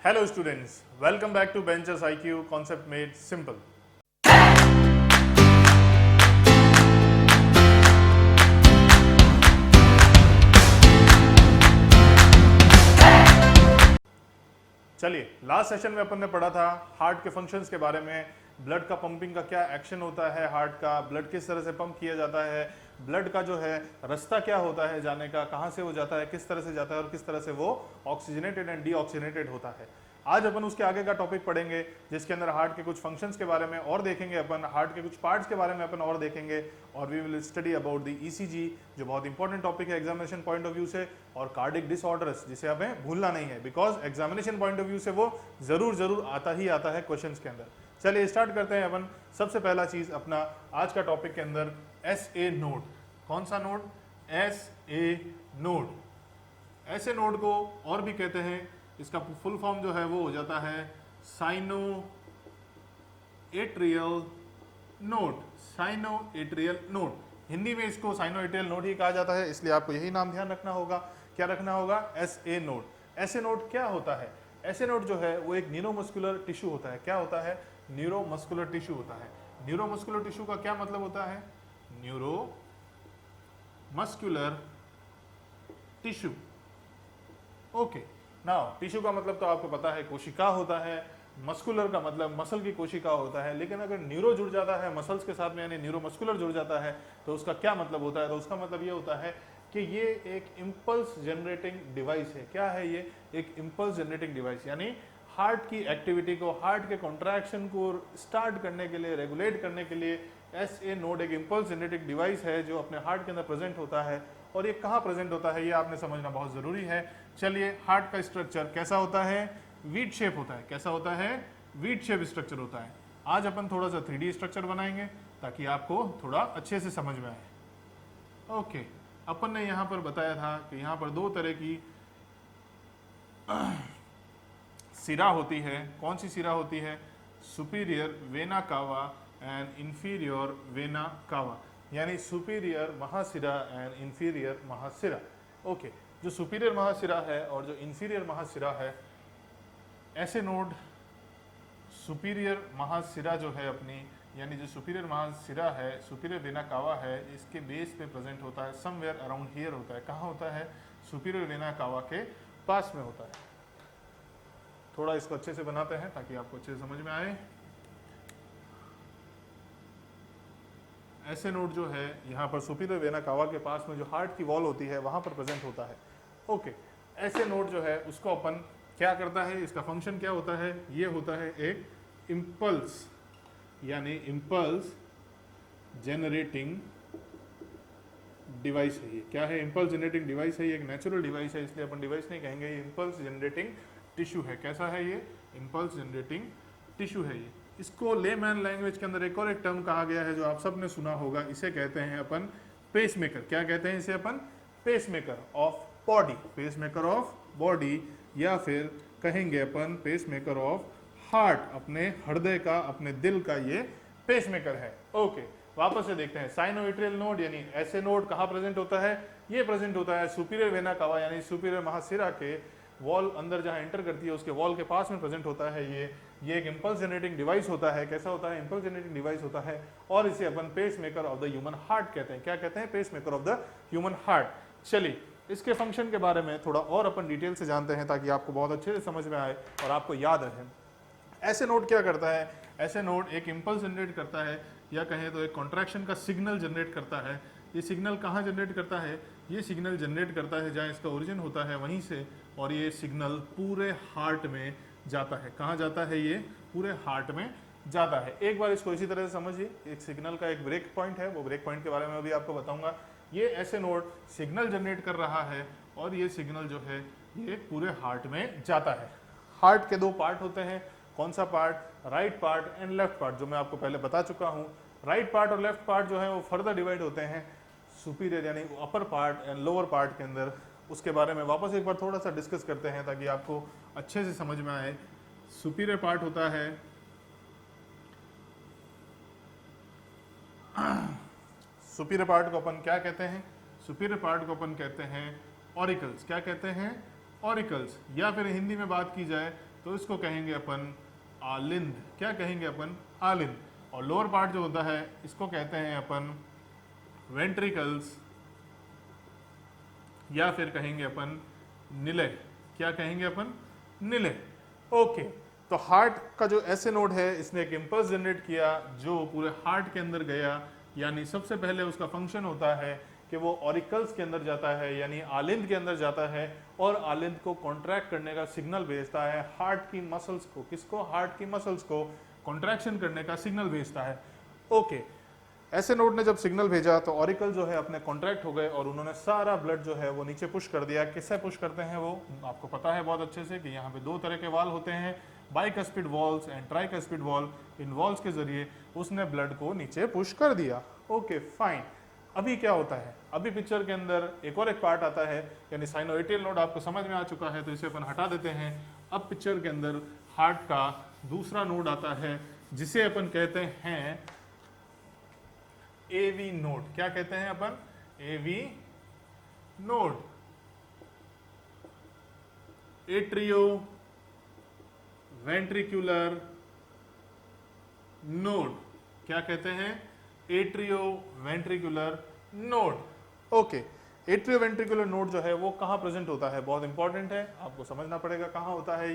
Hello students, welcome back to Benchers IQ Concept Made Simple. चलिए, last session में अपन ने पढ़ा था हार्ट के फंक्शंस के बारे में, ब्लड का पंपिंग का क्या एक्शन होता है, हार्ट का ब्लड किस तरह से पंप किया जाता है, ब्लड का जो है रास्ता क्या होता है जाने का, कहाँ से वो जाता है, किस तरह से जाता है और किस तरह से वो ऑक्सीजनेटेड एंड डीऑक्सीजनेटेड होता है। आज अपन उसके आगे का टॉपिक पढ़ेंगे जिसके अंदर हार्ट के कुछ फंक्शंस के बारे में और देखेंगे, अपन हार्ट के कुछ पार्ट्स के बारे में अपन और देखेंगे और we will study about the ECG जो बहुत इंपॉर्टेंट टॉपिक है एग्जामिनेशन पॉइंट ऑफ व्यू से, और कार्डिक डिसऑर्डर्स जिसे हमें भूलना नहीं है because examination point of view से वो जरूर आता है क्वेश्चंस के अंदर। चलिए स्टार्ट करते हैं अपन। सबसे पहला चीज अपना आज का टॉपिक के अंदर SA नोड। कौन सा नोड? SA node. ऐसे नोड को और भी कहते हैं, इसका फुल फॉर्म जो है वो हो जाता है cyano atrial node. Cyano atrial node, Hindi में इसको साइनो एट्रियल नोड ही कहा जाता है, इसलिए आपको यही नाम ध्यान रखना होगा। क्या रखना होगा? SA node. SA नोड क्या होता है? SA नोड जो है वो एक न्यूरोमस्कुलर टिश्यू होता है। क्या होता है? न्यूरोमस्कुलर टिश्यू होता है। न्यूरोमस्कुलर टिश्यू का क्या मतलब होता है? Neuromuscular tissue. Okay, now tissue का मतलब तो आपको पता है कोशिका होता है, मस्कुलर का मतलब मसल की कोशिका होता है, लेकिन अगर न्यूरो जुड़ जाता है मसल्स के साथ में यानी न्यूरोमस्कुलर जुड़ जाता है तो उसका क्या मतलब होता है? तो उसका मतलब ये होता है कि ये एक इम्पल्स जनरेटिंग डिवाइस है। क्या है ये? एक इम्पल्स जनरेटिंग डिवाइस, यानी हार्ट की एक्टिविटी को, हार्ट के कॉन्ट्रैक्शन को स्टार्ट करने के लिए, रेगुलेट करने के लिए SA नोड एक इम्पल्स जनरेटिंग डिवाइस है जो अपने हार्ट के अंदर प्रेजेंट होता है। और ये कहाँ प्रेजेंट होता है ये आपने समझना बहुत जरूरी है। चलिए, हार्ट का स्ट्रक्चर कैसा होता है? वीट शेप होता है। कैसा होता है? वीट शेप स्ट्रक्चर होता है। आज अपन थोड़ा सा 3D स्ट्रक्चर बनाएंगे ताकि आपको थोड़ा अच्छे से समझ में आए। ओके, अपन ने यहाँ पर बताया था कि यहाँ पर दो तरह की सिरा होती है। कौन सी सिरा होती है? Superior vena cava and inferior vena cava, यानी सुपीरियर महासिरा एंड इंफीरियर महासिरा। ओके, जो सुपीरियर महासिरा है और जो इंफीरियर महासिरा है, ऐसे नोड सुपीरियर महासिरा जो है अपनी, यानी जो सुपीरियर महासिरा है, सुपीरियर वेना कावा है, इसके बेस पे प्रेजेंट होता है, समवेयर अराउंड हियर होता है। कहाँ होता है? सुपीरियर वेना कावा के पास में होता है। थोड़ा इसको अच्छे से बनाते हैं ताकि आपको अच्छे से समझ में आए। ऐसे नोड जो है यहाँ पर सुपीरियर वेना कावा के पास में जो हार्ट की वॉल होती है वहाँ पर प्रेजेंट होता है। ओके, ऐसे नोड जो है उसको अपन क्या करता है, इसका फंक्शन क्या होता है? ये होता है एक इम्पल्स, यानी इम्पल्स जनरेटिंग डिवाइस है। ये क्या है? इम्पल्स जनरेटिंग डिवाइस है। ये एक नेचुरल डिवाइस है, इसलिए अपन डिवाइस नहीं कहेंगे, ये इम्पल्स जनरेटिंग टिश्यू है। कैसा है ये? इम्पल्स जनरेटिंग टिश्यू है ये। इसको लेमैन लैंग्वेज के अंदर एक और एक टर्म कहा गया है जो आप सबने सुना होगा, इसे कहते हैं अपन पेसमेकर। क्या कहते हैं इसे अपन? Pacemaker of body. Pacemaker of body, या फिर कहेंगे अपन पेसमेकर ऑफ हार्ट। अपने हृदय का, अपने दिल का ये पेसमेकर है। ओके, वापस से देखते हैं। साइनोएट्रियल नोड यानी ऐसे नोड कहाँ प्रेजेंट होता है? ये प्रेजेंट होता है सुपीरियर वेना कावा यानी सुपीरियर महासिरा के वॉल अंदर जहाँ एंटर करती है उसके वॉल के पास में प्रेजेंट होता है। ये एक इम्पल्स जनरेटिंग डिवाइस होता है। कैसा होता है? इम्पल्स जनरेटिंग डिवाइस होता है, और इसे अपन pacemaker of the human heart कहते हैं। क्या कहते हैं? Pacemaker of the human heart. चलिए, इसके फंक्शन के बारे में थोड़ा और अपन डिटेल से जानते हैं ताकि आपको बहुत अच्छे से समझ में आए और आपको याद रहे। ऐसे नोड क्या करता है? ऐसे नोड एक इम्पल्स जनरेट करता है, या कहें तो एक कॉन्ट्रैक्शन का सिग्नल जनरेट करता है। ये सिग्नल कहाँ जनरेट करता है? ये सिग्नल जनरेट करता है जहाँ इसका ओरिजिन होता है वहीं से, और ये सिग्नल पूरे हार्ट में जाता है। कहाँ जाता है? ये पूरे हार्ट में जाता है। एक बार इसको इसी तरह से समझिए, एक सिग्नल का एक ब्रेक पॉइंट है, वो ब्रेक पॉइंट के बारे में अभी आपको बताऊंगा। ये ऐसे नोड सिग्नल जनरेट कर रहा है और ये सिग्नल जो है ये पूरे हार्ट में जाता है। हार्ट के दो पार्ट होते हैं। कौन सा part? Right part and left part, जो मैं आपको पहले बता चुका हूँ। राइट पार्ट और लेफ्ट पार्ट जो है वो फर्दर डिवाइड होते हैं सुपीरियर यानी upper part and lower part के अंदर। उसके बारे में वापस एक बार थोड़ा सा डिस्कस करते हैं ताकि आपको अच्छे से समझ में आए। सुपीरियर पार्ट होता है सुपीरियर पार्ट को अपन क्या कहते हैं? सुपीरियर पार्ट को अपन कहते हैं ऑरिकल्स। क्या कहते हैं? ऑरिकल्स। या फिर हिंदी में बात की जाए तो इसको कहेंगे अपन आलिंद। क्या कहेंगे अपन? आलिंद। और लोअर पार्ट जो होता है इसको कहते हैं अपन वेंट्रिकल्स, या फिर कहेंगे अपन निलय। क्या कहेंगे अपन? निलय। ओके, तो हार्ट का जो ऐसे नोड है इसने एक इम्पल्स जनरेट किया जो पूरे हार्ट के अंदर गया, यानी सबसे पहले उसका फंक्शन होता है कि वो ऑरिकल्स के अंदर जाता है, यानी आलिंद के अंदर जाता है और आलिंद को कॉन्ट्रैक्ट करने का सिग्नल भेजता है हार्ट की मसल्स को। किसको? हार्ट की मसल्स को कॉन्ट्रैक्शन करने का सिग्नल भेजता है। ओके, ऐसे नोड ने जब सिग्नल भेजा तो ऑरिकल जो है अपने कॉन्ट्रैक्ट हो गए और उन्होंने सारा ब्लड जो है वो नीचे पुश कर दिया। किससे पुश करते हैं वो आपको पता है बहुत अच्छे से कि यहाँ पे दो तरह के वाल होते हैं, bicuspid walls and tricuspid wall. In walls के जरिए उसने ब्लड को नीचे पुश कर दिया। Okay fine. अभी क्या होता है? अभी पिक्चर के अंदर एक और एक पार्ट आता है, यानी साइनोइटियल नोड आपको समझ में आ चुका है तो इसे अपन हटा देते हैं। अब पिक्चर के अंदर हार्ट का दूसरा नोड आता है जिसे अपन कहते हैं एवी नोड। क्या कहते हैं अपन? AV node. Atrioventricular node. क्या कहते हैं? Atrioventricular node. Okay, atrioventricular node जो है वो कहाँ प्रेजेंट होता है? बहुत इंपॉर्टेंट है, आपको समझना पड़ेगा कहाँ होता है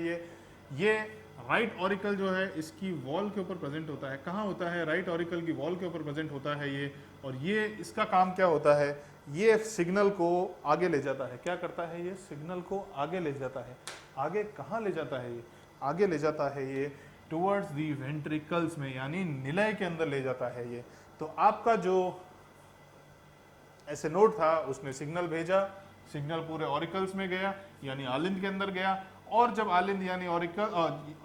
ये राइट ऑरिकल जो है इसकी वॉल के ऊपर प्रेजेंट होता है। कहाँ होता है? राइट ऑरिकल की वॉल के ऊपर प्रेजेंट होता है ये। और ये इसका काम क्या होता है? ये सिग्नल को आगे ले जाता है। क्या करता है? ये सिग्नल को आगे ले जाता है। आगे कहाँ ले जाता है? ये आगे ले जाता है ये टुवर्ड्स दी वेंट्रिकल्स में, यानी निलय के अंदर ले जाता है ये। तो आपका जो ऐसे नोड था उसने सिग्नल भेजा, सिग्नल पूरे ऑरिकल्स में गया यानी आलिंद के अंदर गया, और जब आलिंद यानी ऑरिकल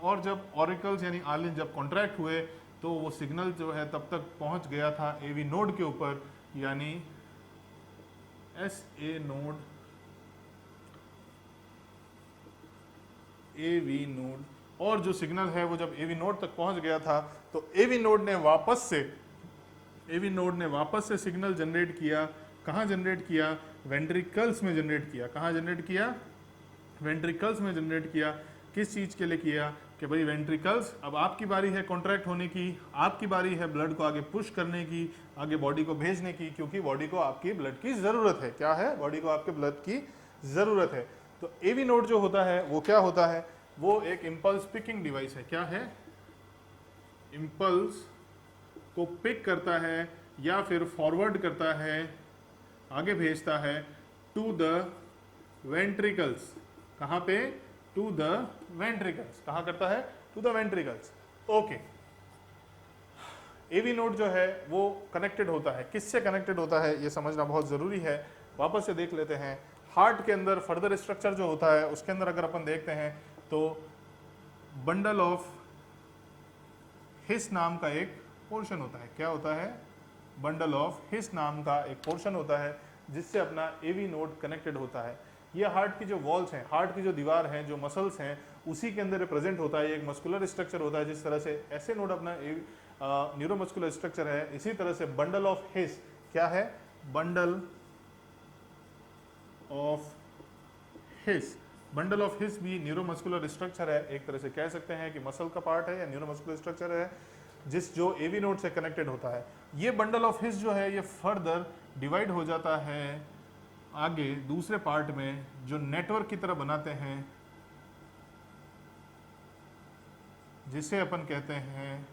और जब ऑरिकल्स यानी आलिंद जब कॉन्ट्रैक्ट हुए तो वो सिग्नल जो है तब तक पहुंच गया था एवी नोड के ऊपर, यानी S A node, AV node. और जो सिग्नल है वो जब एवी नोड तक पहुंच गया था तो एवी नोड ने वापस से सिग्नल जनरेट किया। कहाँ जनरेट किया? वेंट्रिकल्स में जनरेट किया। कहाँ जनरेट किया? वेंट्रिकल्स में जनरेट किया। किस चीज़ के लिए किया? कि भाई वेंट्रिकल्स, अब आपकी बारी है कॉन्ट्रैक्ट होने की, आपकी बारी है ब्लड को आगे पुश करने की, आगे बॉडी को भेजने की, क्योंकि बॉडी को आपकी ब्लड की ज़रूरत है। क्या है? बॉडी को आपके ब्लड की ज़रूरत है। तो एवी नोड जो होता है वो क्या होता है? वो एक इम्पल्स पिकिंग डिवाइस है। क्या है? इम्पल्स को पिक करता है या फिर फॉरवर्ड करता है, आगे भेजता है टू द वेंट्रिकल्स। कहाँ पे? To the ventricles. कहाँ करता है? To the ventricles. Okay, AV node जो है वो कनेक्टेड होता है। किससे कनेक्टेड होता है ये समझना बहुत ज़रूरी है। वापस से देख लेते हैं। हार्ट के अंदर फर्दर स्ट्रक्चर जो होता है उसके अंदर अगर अपन देखते हैं तो बंडल ऑफ हिस नाम का एक पोर्शन होता है। क्या होता है? बंडल ऑफ हिस नाम का एक पोर्शन होता है जिससे अपना एवी नोड कनेक्टेड होता है। ये हार्ट की जो वॉल्स हैं, हार्ट की जो दीवार हैं, जो मसल्स हैं, उसी के अंदर प्रेजेंट होता है। एक मस्कुलर स्ट्रक्चर होता है। जिस तरह से ऐसे नोड अपना न्यूरोमस्कुलर स्ट्रक्चर है, इसी तरह से बंडल ऑफ हिस क्या है? Bundle of his, bundle of his भी न्यूरोमस्कुलर स्ट्रक्चर है। एक तरह से कह सकते हैं कि मसल का पार्ट है या न्यूरोमस्कुलर स्ट्रक्चर है जो एवी नोड से कनेक्टेड होता है। ये बंडल ऑफ हिस जो है ये फर्दर डिवाइड हो जाता है आगे दूसरे पार्ट में जो नेटवर्क की तरह बनाते हैं, जिसे अपन कहते हैं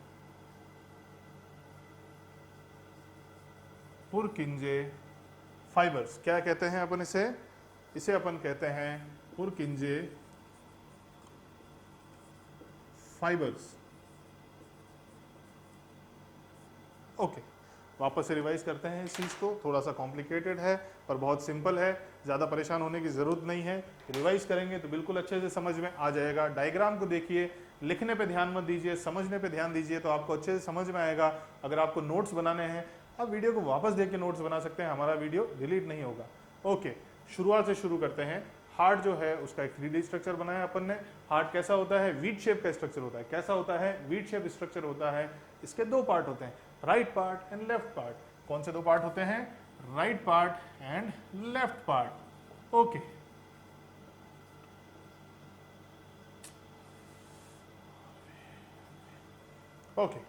पुरकिंजे फाइबर्स। क्या कहते हैं अपन इसे अपन कहते हैं पुरकिंजे फाइबर्स। ओके, वापस से रिवाइज करते हैं इस चीज़ को। थोड़ा सा कॉम्प्लिकेटेड है पर बहुत सिंपल है, ज़्यादा परेशान होने की ज़रूरत नहीं है। रिवाइज करेंगे तो बिल्कुल अच्छे से समझ में आ जाएगा। डायग्राम को देखिए, लिखने पे ध्यान मत दीजिए, समझने पे ध्यान दीजिए तो आपको अच्छे से समझ में आएगा। अगर आपको नोट्स बनाने हैं आप वीडियो को वापस देख के नोट्स बना सकते हैं, हमारा वीडियो डिलीट नहीं होगा। ओके, शुरुआत से शुरू करते हैं। हार्ट जो है उसका एक 3D स्ट्रक्चर बनाया अपन ने। हार्ट कैसा होता है? वीट शेप का स्ट्रक्चर होता है। कैसा होता है? वीट शेप स्ट्रक्चर होता है। इसके दो पार्ट होते हैं, right part and left part. कौन से दो पार्ट होते हैं? Right part and left part. Okay, okay,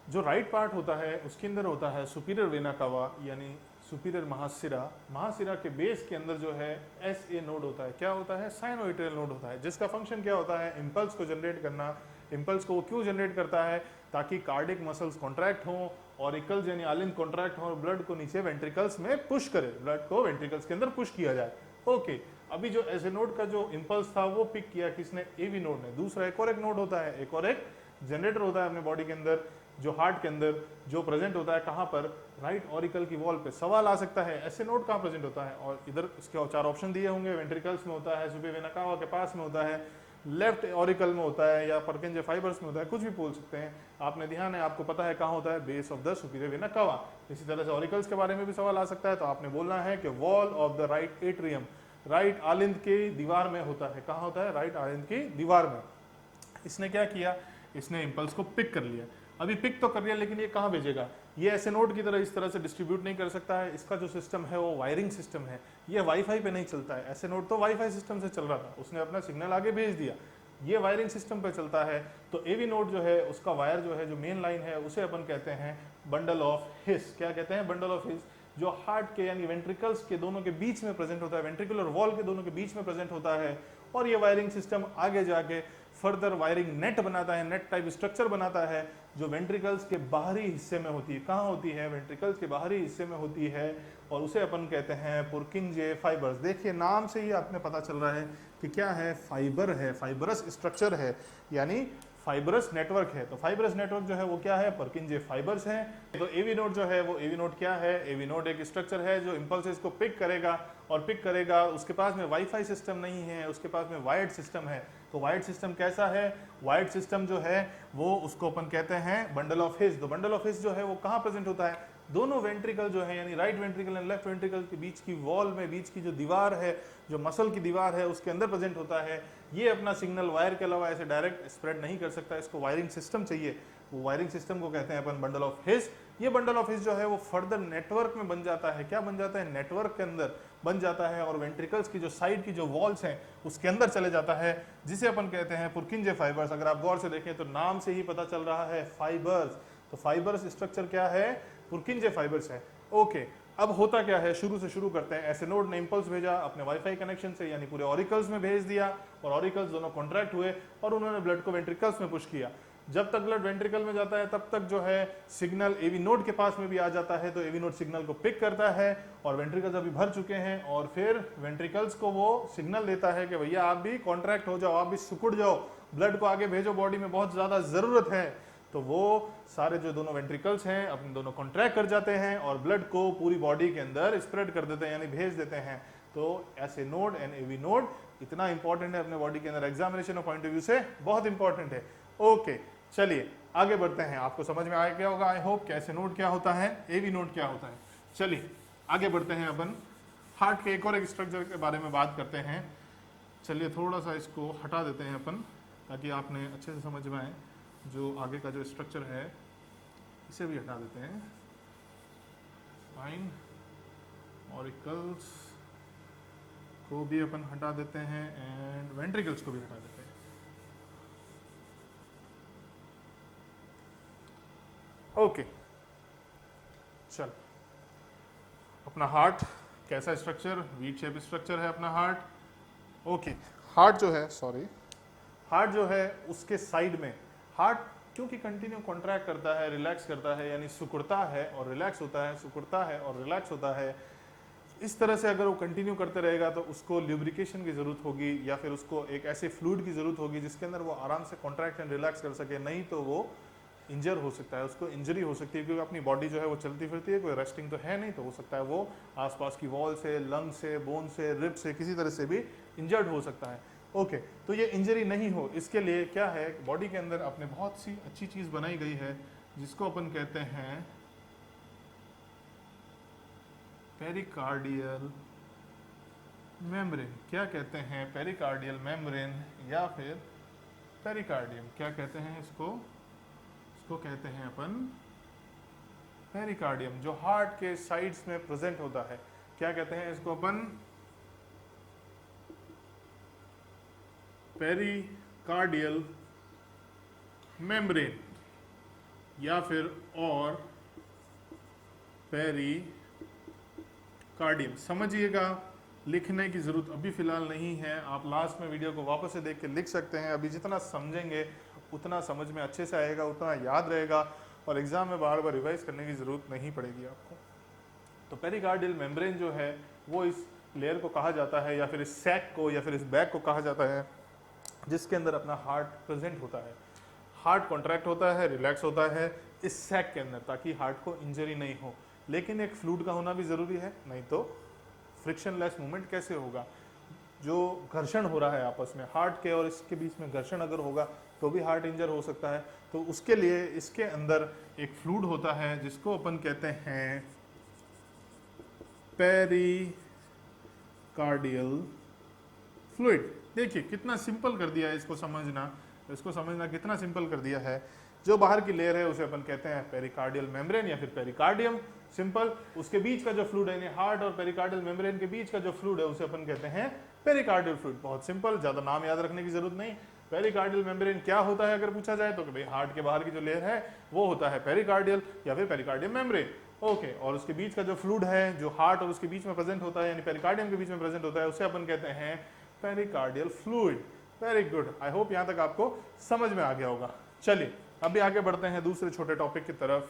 जो राइट पार्ट होता है उसके अंदर होता है सुपीरियर वेना कावा यानी सुपीरियर महाशिरा। महाशिरा के बेस के अंदर जो है एस ए नोड होता है। क्या होता है? साइनोइट्रियल नोड होता है, जिसका फंक्शन क्या होता है? इम्पल्स को जनरेट करना। इम्पल्स को वो क्यों जनरेट करता है? ताकि कार्डिक मसल्स कॉन्ट्रैक्ट हों, ऑरिकल्स यानी आलिंद कॉन्ट्रैक्ट हों और ब्लड को नीचे वेंट्रिकल्स में पुश करे, ब्लड को वेंट्रिकल्स के अंदर पुश किया जाए। ओके, अभी जो एस ए नोड का जो इम्पल्स था वो पिक किया किसने? एवी नोड ने। दूसरा एक और एक नोड होता है, एक और एक जनरेटर होता है अपने बॉडी के अंदर, जो हार्ट के अंदर जो प्रेजेंट होता है। कहाँ पर? राइट ऑरिकल की वॉल पे। सवाल आ सकता है एस ए नोड कहाँ प्रेजेंट होता है? और इधर इसके 4 ऑप्शन दिए होंगे, वेंट्रिकल्स में होता है, सुपीरियर वेना कावा के पास में होता है, लेफ्ट ऑरिकल में होता है, या पर्किंजे फाइबर्स में होता है, कुछ भी बोल सकते हैं। आपने ध्यान है, आपको पता है कहाँ होता है? Base of the superior vena cava. इसी तरह से ऑरिकल्स के बारे में भी सवाल आ सकता है, तो आपने बोलना है कि wall of the right atrium, right आलिंद की दीवार में होता है। कहाँ होता है? राइट आलिंद की दीवार में। इसने क्या किया? इसने इम्पल्स को पिक कर लिया। अभी पिक तो कर लिया, लेकिन ये कहाँ भेजेगा? ये ऐसे नोड की तरह इस तरह से डिस्ट्रीब्यूट नहीं कर सकता है। इसका जो सिस्टम है वो वायरिंग सिस्टम है, ये वाईफाई पे नहीं चलता है। ऐसे नोड तो वाईफाई सिस्टम से चल रहा था, उसने अपना सिग्नल आगे भेज दिया, ये वायरिंग सिस्टम पे चलता है। तो एवी नोड जो है उसका वायर जो है, जो मेन लाइन है, उसे अपन कहते हैं बंडल ऑफ हिस। क्या कहते हैं? बंडल ऑफ हिस, जो हार्ट के यानी वेंट्रिकल्स के दोनों के बीच में प्रेजेंट होता है, वेंट्रिकुलर वॉल के दोनों के बीच में प्रेजेंट होता है। और ये वायरिंग सिस्टम आगे जाके फर्दर वायरिंग नेट बनाता है, नेट टाइप स्ट्रक्चर बनाता है, जो वेंट्रिकल्स के बाहरी हिस्से में होती है। कहाँ होती है? वेंट्रिकल्स के बाहरी हिस्से में होती है, और उसे अपन कहते हैं पुर्किंजे फाइबर्स। देखिए नाम से ही आपने पता चल रहा है कि क्या है? फाइबर है, फाइबरस स्ट्रक्चर है, यानी फाइबरस नेटवर्क है। तो फाइबरस नेटवर्क जो है वो क्या है? पर्किंजे फाइबर्स है। तो एवी नोड जो है वो, एवी नोड क्या है? एवी नोड एक स्ट्रक्चर है जो इम्पल्सेस को पिक करेगा, और पिक करेगा। उसके पास में वाईफाई सिस्टम नहीं है, उसके पास में वायर्ड सिस्टम है। तो वायर्ड सिस्टम कैसा है? वायर्ड सिस्टम जो है वो, उसको अपन कहते हैं बंडल ऑफ हिस। तो बंडल ऑफ हिस जो है वो कहाँ प्रेजेंट होता है? दोनों वेंट्रिकल जो है, यानी right ventricle and left ventricle के बीच की वॉल में, बीच की जो दीवार है, जो मसल की दीवार है, उसके अंदर प्रेजेंट होता है। ये अपना सिग्नल वायर के अलावा ऐसे डायरेक्ट स्प्रेड नहीं कर सकता, इसको वायरिंग सिस्टम चाहिए। वो वायरिंग सिस्टम को कहते हैं अपन बंडल ऑफ हिस। ये बंडल ऑफ हिस जो है वो फर्दर नेटवर्क में बन जाता है। क्या बन जाता है? नेटवर्क के अंदर बन जाता है, और वेंट्रिकल्स की जो साइड की जो वॉल्स हैं उसके अंदर चले जाता है, जिसे अपन कहते हैं पुर्किंजे फाइबर्स। अगर आप गौर से देखें तो नाम से ही पता चल रहा है फाइबर्स। तो फाइबर्स स्ट्रक्चर क्या है? पुर्किंजे फाइबर्स है। ओके, अब होता क्या है? शुरू से शुरू करते हैं। ऐसे नोड ने इम्पल्स भेजा अपने वाईफाई कनेक्शन से, यानी पूरे ऑरिकल्स में भेज दिया, और ऑरिकल्स दोनों कॉन्ट्रैक्ट हुए, और उन्होंने ब्लड को वेंट्रिकल्स में पुश किया। जब तक ब्लड वेंट्रिकल में जाता है तब तक जो है सिग्नल एवी नोड के पास में भी आ जाता है। तो एवी नोड सिग्नल को पिक करता है, और वेंट्रिकल्स अभी भर चुके हैं, और फिर वेंट्रिकल्स को वो सिग्नल देता है कि भैया आप भी कॉन्ट्रैक्ट हो जाओ, आप भी सिकुड़ जाओ, ब्लड को आगे भेजो, बॉडी में बहुत ज़्यादा ज़रूरत है। तो वो सारे जो दोनों वेंट्रिकल्स हैं अपने दोनों कॉन्ट्रैक्ट कर जाते हैं, और ब्लड को पूरी बॉडी के अंदर स्प्रेड कर देते हैं, यानी भेज देते हैं। तो ऐसे नोड एंड एवी नोड इतना इंपॉर्टेंट है अपने बॉडी के अंदर, एग्जामिनेशन पॉइंट ऑफ व्यू से बहुत इंपॉर्टेंट है। ओके, चलिए आगे बढ़ते हैं। आपको समझ में आ गया होगा आई होप, कैसे नोड क्या होता है, एवी नोड क्या होता है। चलिए आगे बढ़ते हैं। अपन हार्ट के एक और एक स्ट्रक्चर के बारे में बात करते हैं। चलिए थोड़ा सा इसको हटा देते हैं अपन, ताकि आपने अच्छे से समझ में आए। जो आगे का जो स्ट्रक्चर है इसे भी हटा देते हैं। स्पाइन, ऑरिकल्स को भी अपन हटा देते हैं, एंड वेंट्रिकल्स को भी हटा देते हैं। ओके, चल अपना हार्ट कैसा स्ट्रक्चर? वी शेप स्ट्रक्चर है अपना हार्ट। ओके, हार्ट जो है, सॉरी, हार्ट जो है उसके साइड में, हार्ट क्योंकि कंटिन्यू कॉन्ट्रैक्ट करता है, रिलैक्स करता है, यानी सिकुड़ता है और रिलैक्स होता है, सिकुड़ता है और रिलैक्स होता है, इस तरह से अगर वो कंटिन्यू करते रहेगा तो उसको ल्यूब्रिकेशन की ज़रूरत होगी, या फिर उसको एक ऐसे फ्लूइड की ज़रूरत होगी जिसके अंदर वो आराम से कॉन्ट्रैक्ट एंड रिलैक्स कर सके। नहीं तो वो इंजर हो सकता है, उसको इंजरी हो सकती है, क्योंकि अपनी बॉडी जो है वो चलती फिरती है, कोई रेस्टिंग तो है नहीं। तो हो सकता है वो आसपास की वॉल से, लंग से, बोन से, रिब से, किसी तरह से भी इंजर्ड हो सकता है। ओके, तो ये इंजरी नहीं हो इसके लिए क्या है, बॉडी के अंदर अपने बहुत सी अच्छी चीज़ बनाई गई है, जिसको अपन कहते हैं पेरिकार्डियल मेम्ब्रेन। क्या कहते हैं? पेरिकार्डियल मेम्ब्रेन, या फिर पेरिकार्डियम। क्या कहते हैं इसको? इसको कहते हैं अपन पेरिकार्डियम, जो हार्ट के साइड्स में प्रेजेंट होता है। क्या कहते हैं इसको अपन? Pericardial membrane. या फिर और पेरिकार्डियम। समझिएगा, लिखने की ज़रूरत अभी फ़िलहाल नहीं है, आप लास्ट में वीडियो को वापस से देख के लिख सकते हैं। अभी जितना समझेंगे उतना समझ में अच्छे से आएगा, उतना याद रहेगा और एग्ज़ाम में बार बार रिवाइज करने की ज़रूरत नहीं पड़ेगी आपको। तो पेरिकार्डियल मेम्ब्रेन जो है वो इस लेयर को कहा जाता है, या फिर इस सैक को, या फिर इस बैग को कहा जाता है जिसके अंदर अपना हार्ट प्रेजेंट होता है। हार्ट कॉन्ट्रैक्ट होता है, रिलैक्स होता है इस सैक के अंदर, ताकि हार्ट को इंजरी नहीं हो। लेकिन एक फ्लूइड का होना भी ज़रूरी है, नहीं तो फ्रिक्शनलेस मूवमेंट कैसे होगा। जो घर्षण हो रहा है आपस में, हार्ट के और इसके बीच में घर्षण अगर होगा तो भी हार्ट इंजर हो सकता है। तो उसके लिए इसके अंदर एक फ्लूइड होता है जिसको अपन कहते हैं पेरिकार्डियल फ्लूइड। देखिए कितना सिंपल कर दिया है इसको समझना कितना सिंपल कर दिया है। जो बाहर की लेयर है उसे अपन कहते हैं पेरिकार्डियल मेम्ब्रेन या फिर पेरिकार्डियम, सिंपल। उसके बीच का जो फ्लूइड है, हार्ट और पेरिकार्डियल मेम्ब्रेन के बीच का जो फ्लूइड है उसे अपन कहते हैं पेरिकार्डियल फ्लूइड। बहुत सिंपल, ज़्यादा नाम याद रखने की जरूरत नहीं। पेरिकार्डियल मेम्ब्रेन क्या होता है अगर पूछा जाए तो भाई हार्ट के बाहर की जो लेयर है वो होता है पेरिकार्डियल या फिर पेरिकार्डियल मेम्ब्रेन। ओके, और उसके बीच का जो फ्लूइड है, जो हार्ट और उसके बीच में प्रेजेंट होता है, यानी पेरिकार्डियम के बीच में प्रेजेंट होता है, उसे अपन कहते हैं pericardial fluid. Very good, I hope यहाँ तक आपको समझ में आ गया होगा। चलिए अभी आगे बढ़ते हैं दूसरे छोटे टॉपिक की तरफ।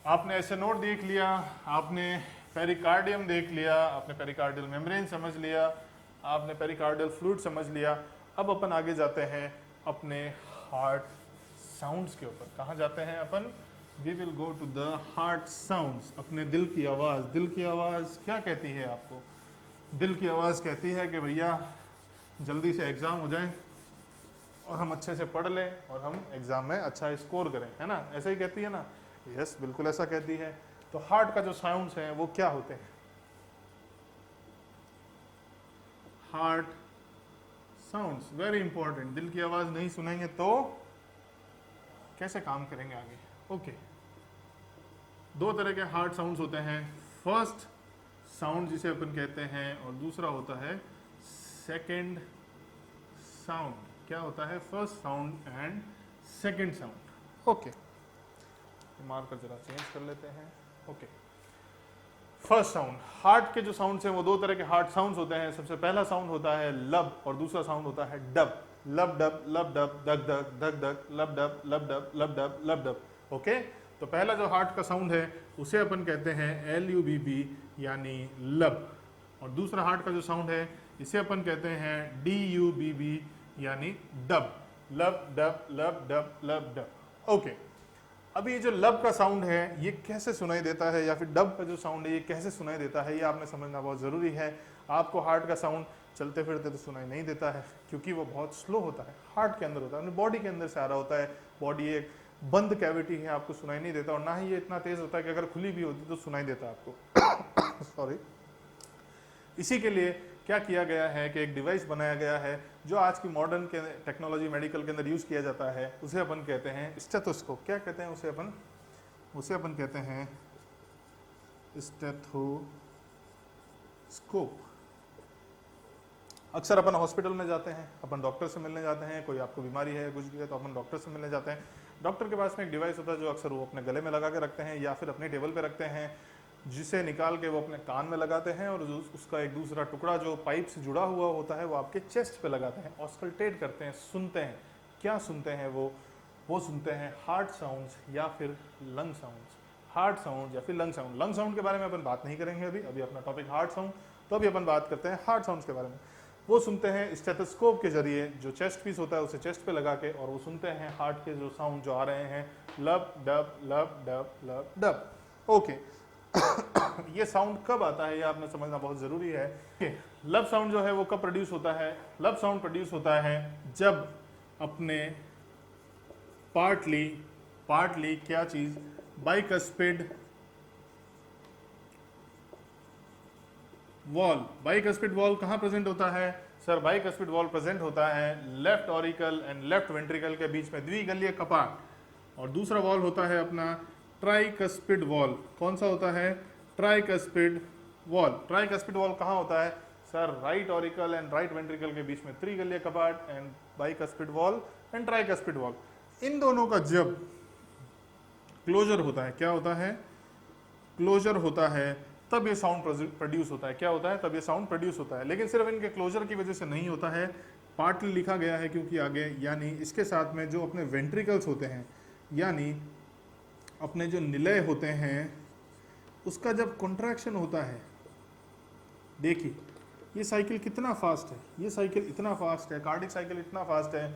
आपने ऐसे नोट देख लिया, आपने पेरिकार्डियम देख लिया, आपने पेरिकार्डियल मेम्ब्रेन समझ लिया, आपने पेरिकार्डियल फ्लूइड समझ लिया। अब अपन आगे जाते हैं अपने हार्ट साउंड्स के ऊपर। कहाँ जाते हैं अपन? We will go to the heart sounds. अपने दिल की आवाज़। दिल की आवाज़ क्या कहती है आपको? दिल की आवाज़ कहती है कि भैया जल्दी से एग्ज़ाम हो जाए और हम अच्छे से पढ़ लें और हम एग्ज़ाम में अच्छा स्कोर करें, है ना? ऐसा ही कहती है ना? यस, बिल्कुल ऐसा कहती है। तो हार्ट का जो साउंड्स हैं वो क्या होते हैं? Heart sounds very important. दिल की आवाज़ नहीं सुनेंगे तो कैसे काम करेंगे आगे? ओके, दो तरह के हार्ट साउंड्स होते हैं। फर्स्ट साउंड जिसे अपन कहते हैं और दूसरा होता है सेकंड साउंड। क्या होता है? First sound and second sound. Okay, marker जरा चेंज कर लेते हैं। ओके, फर्स्ट साउंड, हार्ट के जो साउंड्स हैं वो दो तरह के हार्ट साउंड्स होते हैं। सबसे पहला साउंड होता है लब और दूसरा साउंड होता है डब। लब डब, लब डब, धक धक धक धक, लब डब, लब डब, लब डब, लब डब। ओके, तो पहला जो हार्ट का साउंड है उसे अपन कहते हैं LUBB यानी लब, और दूसरा हार्ट का जो साउंड है इसे अपन कहते हैं DUBB यानी डब। लब डब, लब डब, लब डब। ओके, अभी ये जो लब का साउंड है ये कैसे सुनाई देता है, या फिर डब का जो साउंड है ये कैसे सुनाई देता है, ये आपने समझना बहुत ज़रूरी है। आपको हार्ट का साउंड चलते फिरते तो सुनाई नहीं देता है क्योंकि वो बहुत स्लो होता है, हार्ट के अंदर होता है, बॉडी के अंदर से आ रहा होता है। बॉडी एक बंद कैविटी है, आपको सुनाई नहीं देता, और ना ही ये इतना तेज़ होता है कि अगर खुली भी होती तो सुनाई देता आपको। सॉरी। इसी के लिए क्या किया गया है कि एक डिवाइस बनाया गया है जो आज की मॉडर्न के टेक्नोलॉजी मेडिकल के अंदर यूज़ किया जाता है, उसे अपन कहते हैं स्टेथोस्कोप। क्या कहते हैं उसे अपन? उसे अपन कहते हैं स्टेथोस्कोप। अक्सर अपन हॉस्पिटल में जाते हैं, अपन डॉक्टर से मिलने जाते हैं, कोई आपको बीमारी है कुछ भी है तो अपन डॉक्टर से मिलने जाते हैं। डॉक्टर के पास में एक डिवाइस होता है जो अक्सर वो अपने गले में लगा के रखते हैं या फिर अपने टेबल पे रखते हैं, जिसे निकाल के वो अपने कान में लगाते हैं, और उसका एक दूसरा टुकड़ा जो पाइप से जुड़ा हुआ होता है वो आपके चेस्ट पे लगाते हैं, ऑस्कल्टेट करते हैं, सुनते हैं। क्या सुनते हैं वो सुनते हैं हार्ट साउंड्स या फिर लंग साउंड्स। हार्ट साउंड या फिर लंग साउंड। लंग साउंड के बारे में अपन बात नहीं करेंगे अभी अपना टॉपिक हार्ट साउंड, तो अभी अपन बात करते हैं हार्ट साउंड्स के बारे में। वो सुनते हैं स्टेथोस्कोप के जरिए, जो चेस्ट पीस होता है उसे चेस्ट पे लगा के, और वो सुनते हैं हार्ट के जो साउंड जो आ रहे हैं, लब डब लब डब लब डब। ओके, ये साउंड कब आता है ये आपने समझना बहुत ज़रूरी है। लब साउंड जो है वो कब प्रोड्यूस होता है? लब साउंड प्रोड्यूस होता है जब अपने पार्टली क्या चीज़, बाइकस्पिड वॉल। बाइकस्पिड वॉल कहाँ प्रेजेंट होता है? सर, बाइकस्पिड वॉल प्रेजेंट होता है left auricle and left ventricle के बीच में, द्विगलीय कपाट। और दूसरा वॉल होता है अपना ट्राइकस्पिड वॉल। कौन सा होता है? Tricuspid wall. ट्राइकस्पिड वॉल कहाँ होता है? Sir, right auricle and right ventricle के बीच में त्रिगलीय कपाट, and bicuspid wall and tricuspid wall. इन दोनों का जब क्लोजर होता है, क्या होता है, क्लोजर होता है, तब ये साउंड प्रोड्यूस होता है। क्या होता है, तब ये साउंड प्रोड्यूस होता है। लेकिन सिर्फ इनके क्लोजर की वजह से नहीं होता है, पार्टली लिखा गया है क्योंकि आगे, यानी इसके साथ में जो अपने वेंट्रिकल्स होते हैं, यानी अपने जो निलय होते हैं, उसका जब कॉन्ट्रैक्शन होता है, देखिए ये साइकिल कितना फास्ट है, ये साइकिल इतना फास्ट है, कार्डिक साइकिल इतना फास्ट है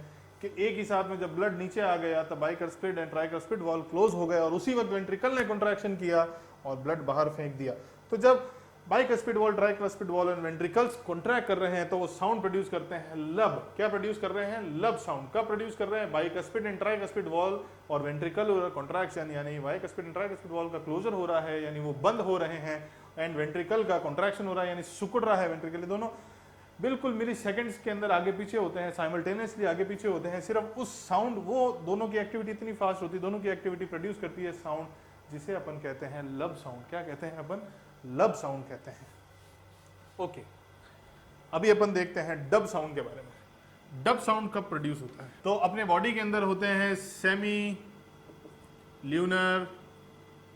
कि एक ही साथ में जब ब्लड नीचे आ गया तब bicuspid and tricuspid valve close हो गया और उसी वक्त वेंट्रिकल ने कॉन्ट्रैक्शन किया और ब्लड बाहर फेंक दिया। तो जब bicuspid valve, tricuspid valve and ventricles contract कर रहे हैं तो वो साउंड प्रोड्यूस करते हैं लब। क्या प्रोड्यूस कर रहे हैं, लब साउंड। कब प्रोड्यूस कर रहे हैं, बाइकस्पिड एंड ट्राइकस्पिड वॉल्व और वेंट्रिकल कॉन्ट्रैक्शन, यानी बाइकस्पिड एंड ट्राइकस्पिड वॉल्व का क्लोजर हो रहा है, यानी वो बंद हो रहे हैं, एंड वेंट्रिकल का कॉन्ट्रैक्शन हो रहा है, यानी सिकुड़ रहा है वेंट्रिकल। दोनों बिल्कुल मिली सेकंड्स के अंदर आगे पीछे होते हैं, साइमल्टेनियसली आगे पीछे होते हैं। सिर्फ उस साउंड, वो दोनों की एक्टिविटी इतनी फास्ट होती है, दोनों की एक्टिविटी प्रोड्यूस करती है साउंड, जिसे अपन कहते हैं लब साउंड। क्या कहते हैं अपन, लब साउंड कहते हैं। ओके, अभी अपन देखते हैं डब साउंड के बारे में। डब साउंड कब प्रोड्यूस होता है, तो अपने बॉडी के अंदर होते हैं semi lunar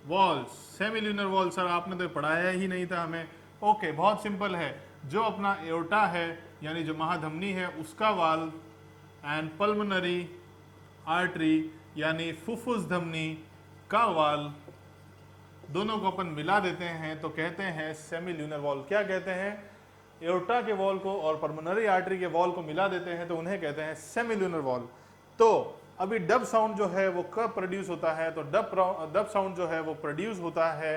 walls. Semi lunar wall sir आपने तो पढ़ाया ही नहीं था हमें। ओके, बहुत सिंपल है, जो अपना एओर्टा है यानी जो महाधमनी है उसका वाल एंड पल्मोनरी आर्टरी यानी फुफ्फुस धमनी का वाल, दोनों को अपन मिला देते हैं तो कहते हैं सेमी ल्यूनर वॉल। क्या कहते हैं, एओर्टा के वॉल को और पल्मोनरी आर्टरी के वॉल को मिला देते हैं तो उन्हें कहते हैं सेमी ल्यूनर वॉल। तो अभी डब साउंड जो है वो कब प्रोड्यूस होता है, तो डब साउंड जो है वो प्रोड्यूस होता है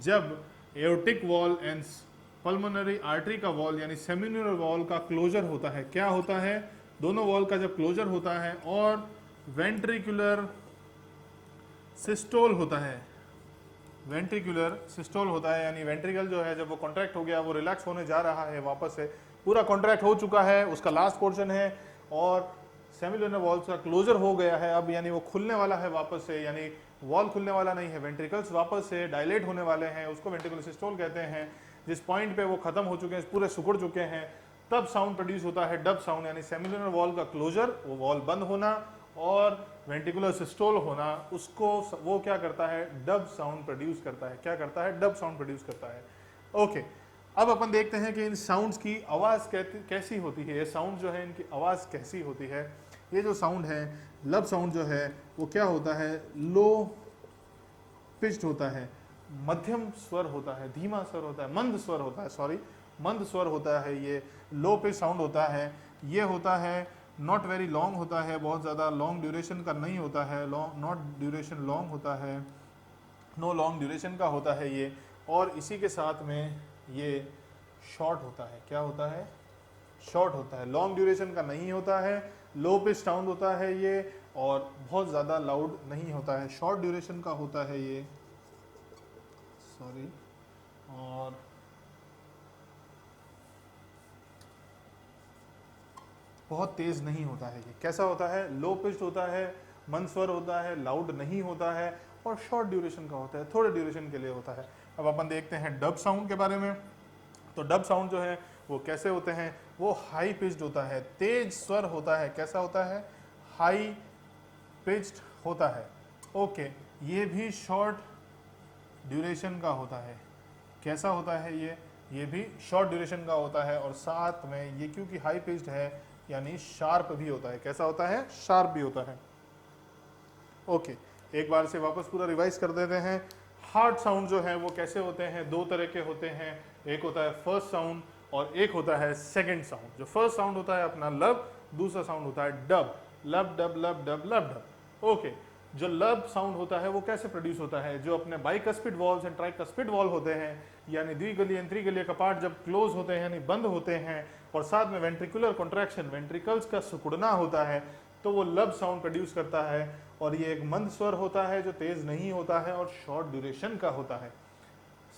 जब aortic wall and pulmonary artery का वॉल यानी सेमिन्यूलर वॉल का क्लोजर होता है। क्या होता है, दोनों वॉल का जब क्लोजर होता है और वेंट्रिकुलर सिस्टोल होता है। वेंट्रिकुलर सिस्टोल होता है यानी वेंट्रिकल जो है जब वो कॉन्ट्रैक्ट हो गया, वो रिलैक्स होने जा रहा है, वापस से पूरा कॉन्ट्रैक्ट हो चुका है, उसका लास्ट पोर्शन है और सेमिल्यूनर वॉल का क्लोजर हो गया है अब, यानी वो खुलने वाला है वापस से, यानी वॉल खुलने वाला नहीं है, वेंट्रिकल्स वापस से डायलेट होने वाले हैं, उसको वेंट्रिकुलर सिस्टोल कहते हैं। जिस पॉइंट पे वो खत्म हो चुके हैं, पूरे सिकुड़ चुके हैं, तब साउंड प्रोड्यूस होता है डब साउंड, यानी सेमिल्यूनर वॉल का क्लोजर, वो वॉल बंद होना और वेंट्रिकुलर सिस्टोल होना, उसको वो क्या करता है, डब साउंड प्रोड्यूस करता है। क्या करता है, डब साउंड प्रोड्यूस करता है। ओके, अब अपन देखते हैं कि इन साउंड्स की आवाज़ कैसी होती है, ये साउंड जो है इनकी आवाज़ कैसी होती है। ये जो साउंड है, लब साउंड जो है वो क्या होता है, लो पिच्ड होता है, मध्यम स्वर होता है, धीमा स्वर होता है, मंद स्वर होता है, सॉरी मंद स्वर होता है, ये लो पिच साउंड होता है। ये होता है नॉट वेरी लॉन्ग होता है, बहुत ज़्यादा लॉन्ग ड्यूरेशन का नहीं होता है, नॉट ड्यूरेशन लॉन्ग होता है, नो लॉन्ग ड्यूरेशन का होता है ये, और इसी के साथ में ये शॉर्ट होता है। क्या होता है, शॉर्ट होता है, लॉन्ग ड्यूरेशन का नहीं होता है, लो पिच साउंड होता है ये, और बहुत ज़्यादा लाउड नहीं होता है, शॉर्ट ड्यूरेशन का होता है ये, सॉरी, और बहुत तेज नहीं होता है ये। कैसा होता है, लो पिच होता है, मंद स्वर होता है, लाउड नहीं होता है और शॉर्ट ड्यूरेशन का होता है, थोड़े ड्यूरेशन के लिए होता है। अब अपन देखते हैं डब साउंड के बारे में। तो डब साउंड जो है वो कैसे होते हैं, वो हाई पिच्ड होता है, तेज स्वर होता है। कैसा होता है, हाई पिच्ड होता है। ओके, ये भी शॉर्ट ड्यूरेशन का होता है। कैसा होता है ये भी शॉर्ट ड्यूरेशन का होता है, और साथ में ये क्योंकि हाई पिच्ड है यानी शार्प भी होता है। कैसा होता है, शार्प भी होता है। ओके, एक बार से वापस पूरा रिवाइज कर देते हैं। हार्ड साउंड जो है वो कैसे होते हैं, दो तरह के होते हैं, एक होता है फर्स्ट साउंड और एक होता है सेकंड साउंड। जो फर्स्ट साउंड होता है अपना लब, दूसरा साउंड होता है डब, लब डब लब डब लब डब। ओके, जो लब साउंड होता है वो कैसे प्रोड्यूस होता है, जो अपने bicuspid walls and tricuspid wall होते हैं, यानी द्विगलीय एंड त्रिगलीय कपाट जब क्लोज होते हैं यानी बंद होते हैं, और साथ में वेंट्रिकुलर कॉन्ट्रैक्शन, वेंट्रिकल्स का सिकुड़ना होता है, तो वो लब साउंड प्रोड्यूस करता है। और ये एक मंद स्वर होता है जो तेज नहीं होता है और शॉर्ट ड्यूरेशन का होता है।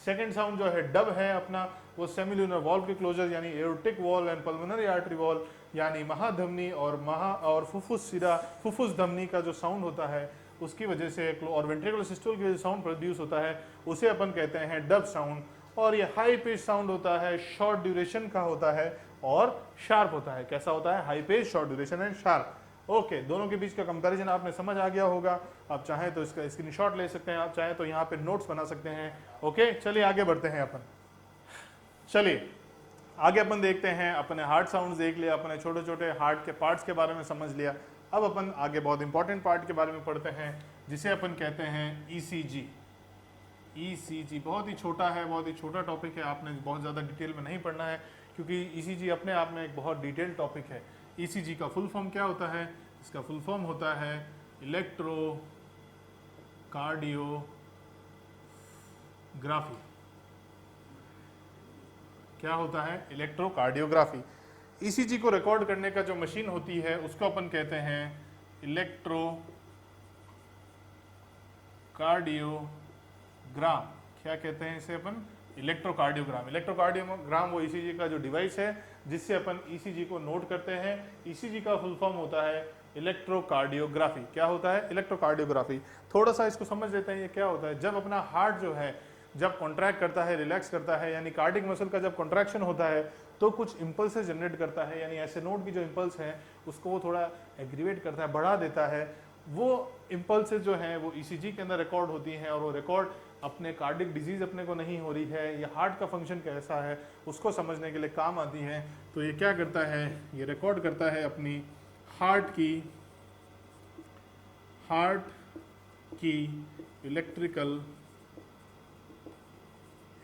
सेकेंड साउंड जो है डब है अपना, वो सेमिल्यूनर वॉल के क्लोजर यानी aortic wall and pulmonary artery wall यानी महाधमनी और फुफ्फुस सिरा, फुफ्फुस धमनी का जो साउंड होता है उसकी वजह से, और वेंट्रिकुलर सिस्टोल के जो साउंड प्रोड्यूस होता है उसे अपन कहते हैं डब साउंड। और ये हाई पिच साउंड होता है, शॉर्ट ड्यूरेशन का होता है और शार्प होता है। कैसा होता है, high pitch, short duration and sharp. Okay, दोनों के बीच का कंपैरिजन आपने समझ आ गया होगा। आप चाहें तो इसका स्क्रीनशॉट ले सकते हैं, आप चाहें तो यहाँ पे नोट्स बना सकते हैं। ओके, चलिए आगे बढ़ते हैं अपन। चलिए आगे अपन देखते हैं, अपने हार्ट साउंड्स देख लिया, अपने छोटे छोटे हार्ट के पार्ट्स के बारे में समझ लिया। अब अपन आगे बहुत इंपॉर्टेंट पार्ट के बारे में पढ़ते हैं, जिसे अपन कहते हैं ईसीजी। ईसीजी बहुत ही छोटा है, बहुत ही छोटा टॉपिक है, आपने बहुत ज़्यादा डिटेल में नहीं पढ़ना है, क्योंकि ईसीजी अपने आप में एक बहुत डिटेल टॉपिक है। ईसीजी का फुल फॉर्म क्या होता है? इसका फुल फॉर्म होता है इलेक्ट्रो कार्डियोग्राफी। क्या होता है? इलेक्ट्रोकार्डियोग्राफी। ईसीजी को रिकॉर्ड करने का जो मशीन होती है उसको अपन कहते हैं इलेक्ट्रो कार्डियोग्राम। क्या कहते हैं इसे अपन? इलेक्ट्रोकार्डियोग्राम। इलेक्ट्रोकार्डियोग्राम वो ईसीजी का जो डिवाइस है जिससे अपन ईसीजी को नोट करते हैं। ईसीजी का फुल फॉर्म होता है इलेक्ट्रोकार्डियोग्राफी। क्या होता है? इलेक्ट्रोकार्डियोग्राफी। थोड़ा सा इसको समझ लेते हैं, ये क्या होता है। जब अपना हार्ट जो है जब कॉन्ट्रैक्ट करता है, रिलैक्स करता है, यानी कार्डिक मसल का जब कॉन्ट्रैक्शन होता है तो कुछ इम्पल्सेस जनरेट करता है, यानी ऐसे नोड की जो इम्पल्स हैं उसको वो थोड़ा एग्रीवेट करता है, बढ़ा देता है। वो इम्पल्सेस जो हैं वो ईसीजी के अंदर रिकॉर्ड होती हैं, और वो रिकॉर्ड अपने कार्डिक डिजीज अपने को नहीं हो रही है या हार्ट का फंक्शन कैसा है उसको समझने के लिए काम आती है। तो ये क्या करता है? ये रिकॉर्ड करता है अपनी हार्ट की electrical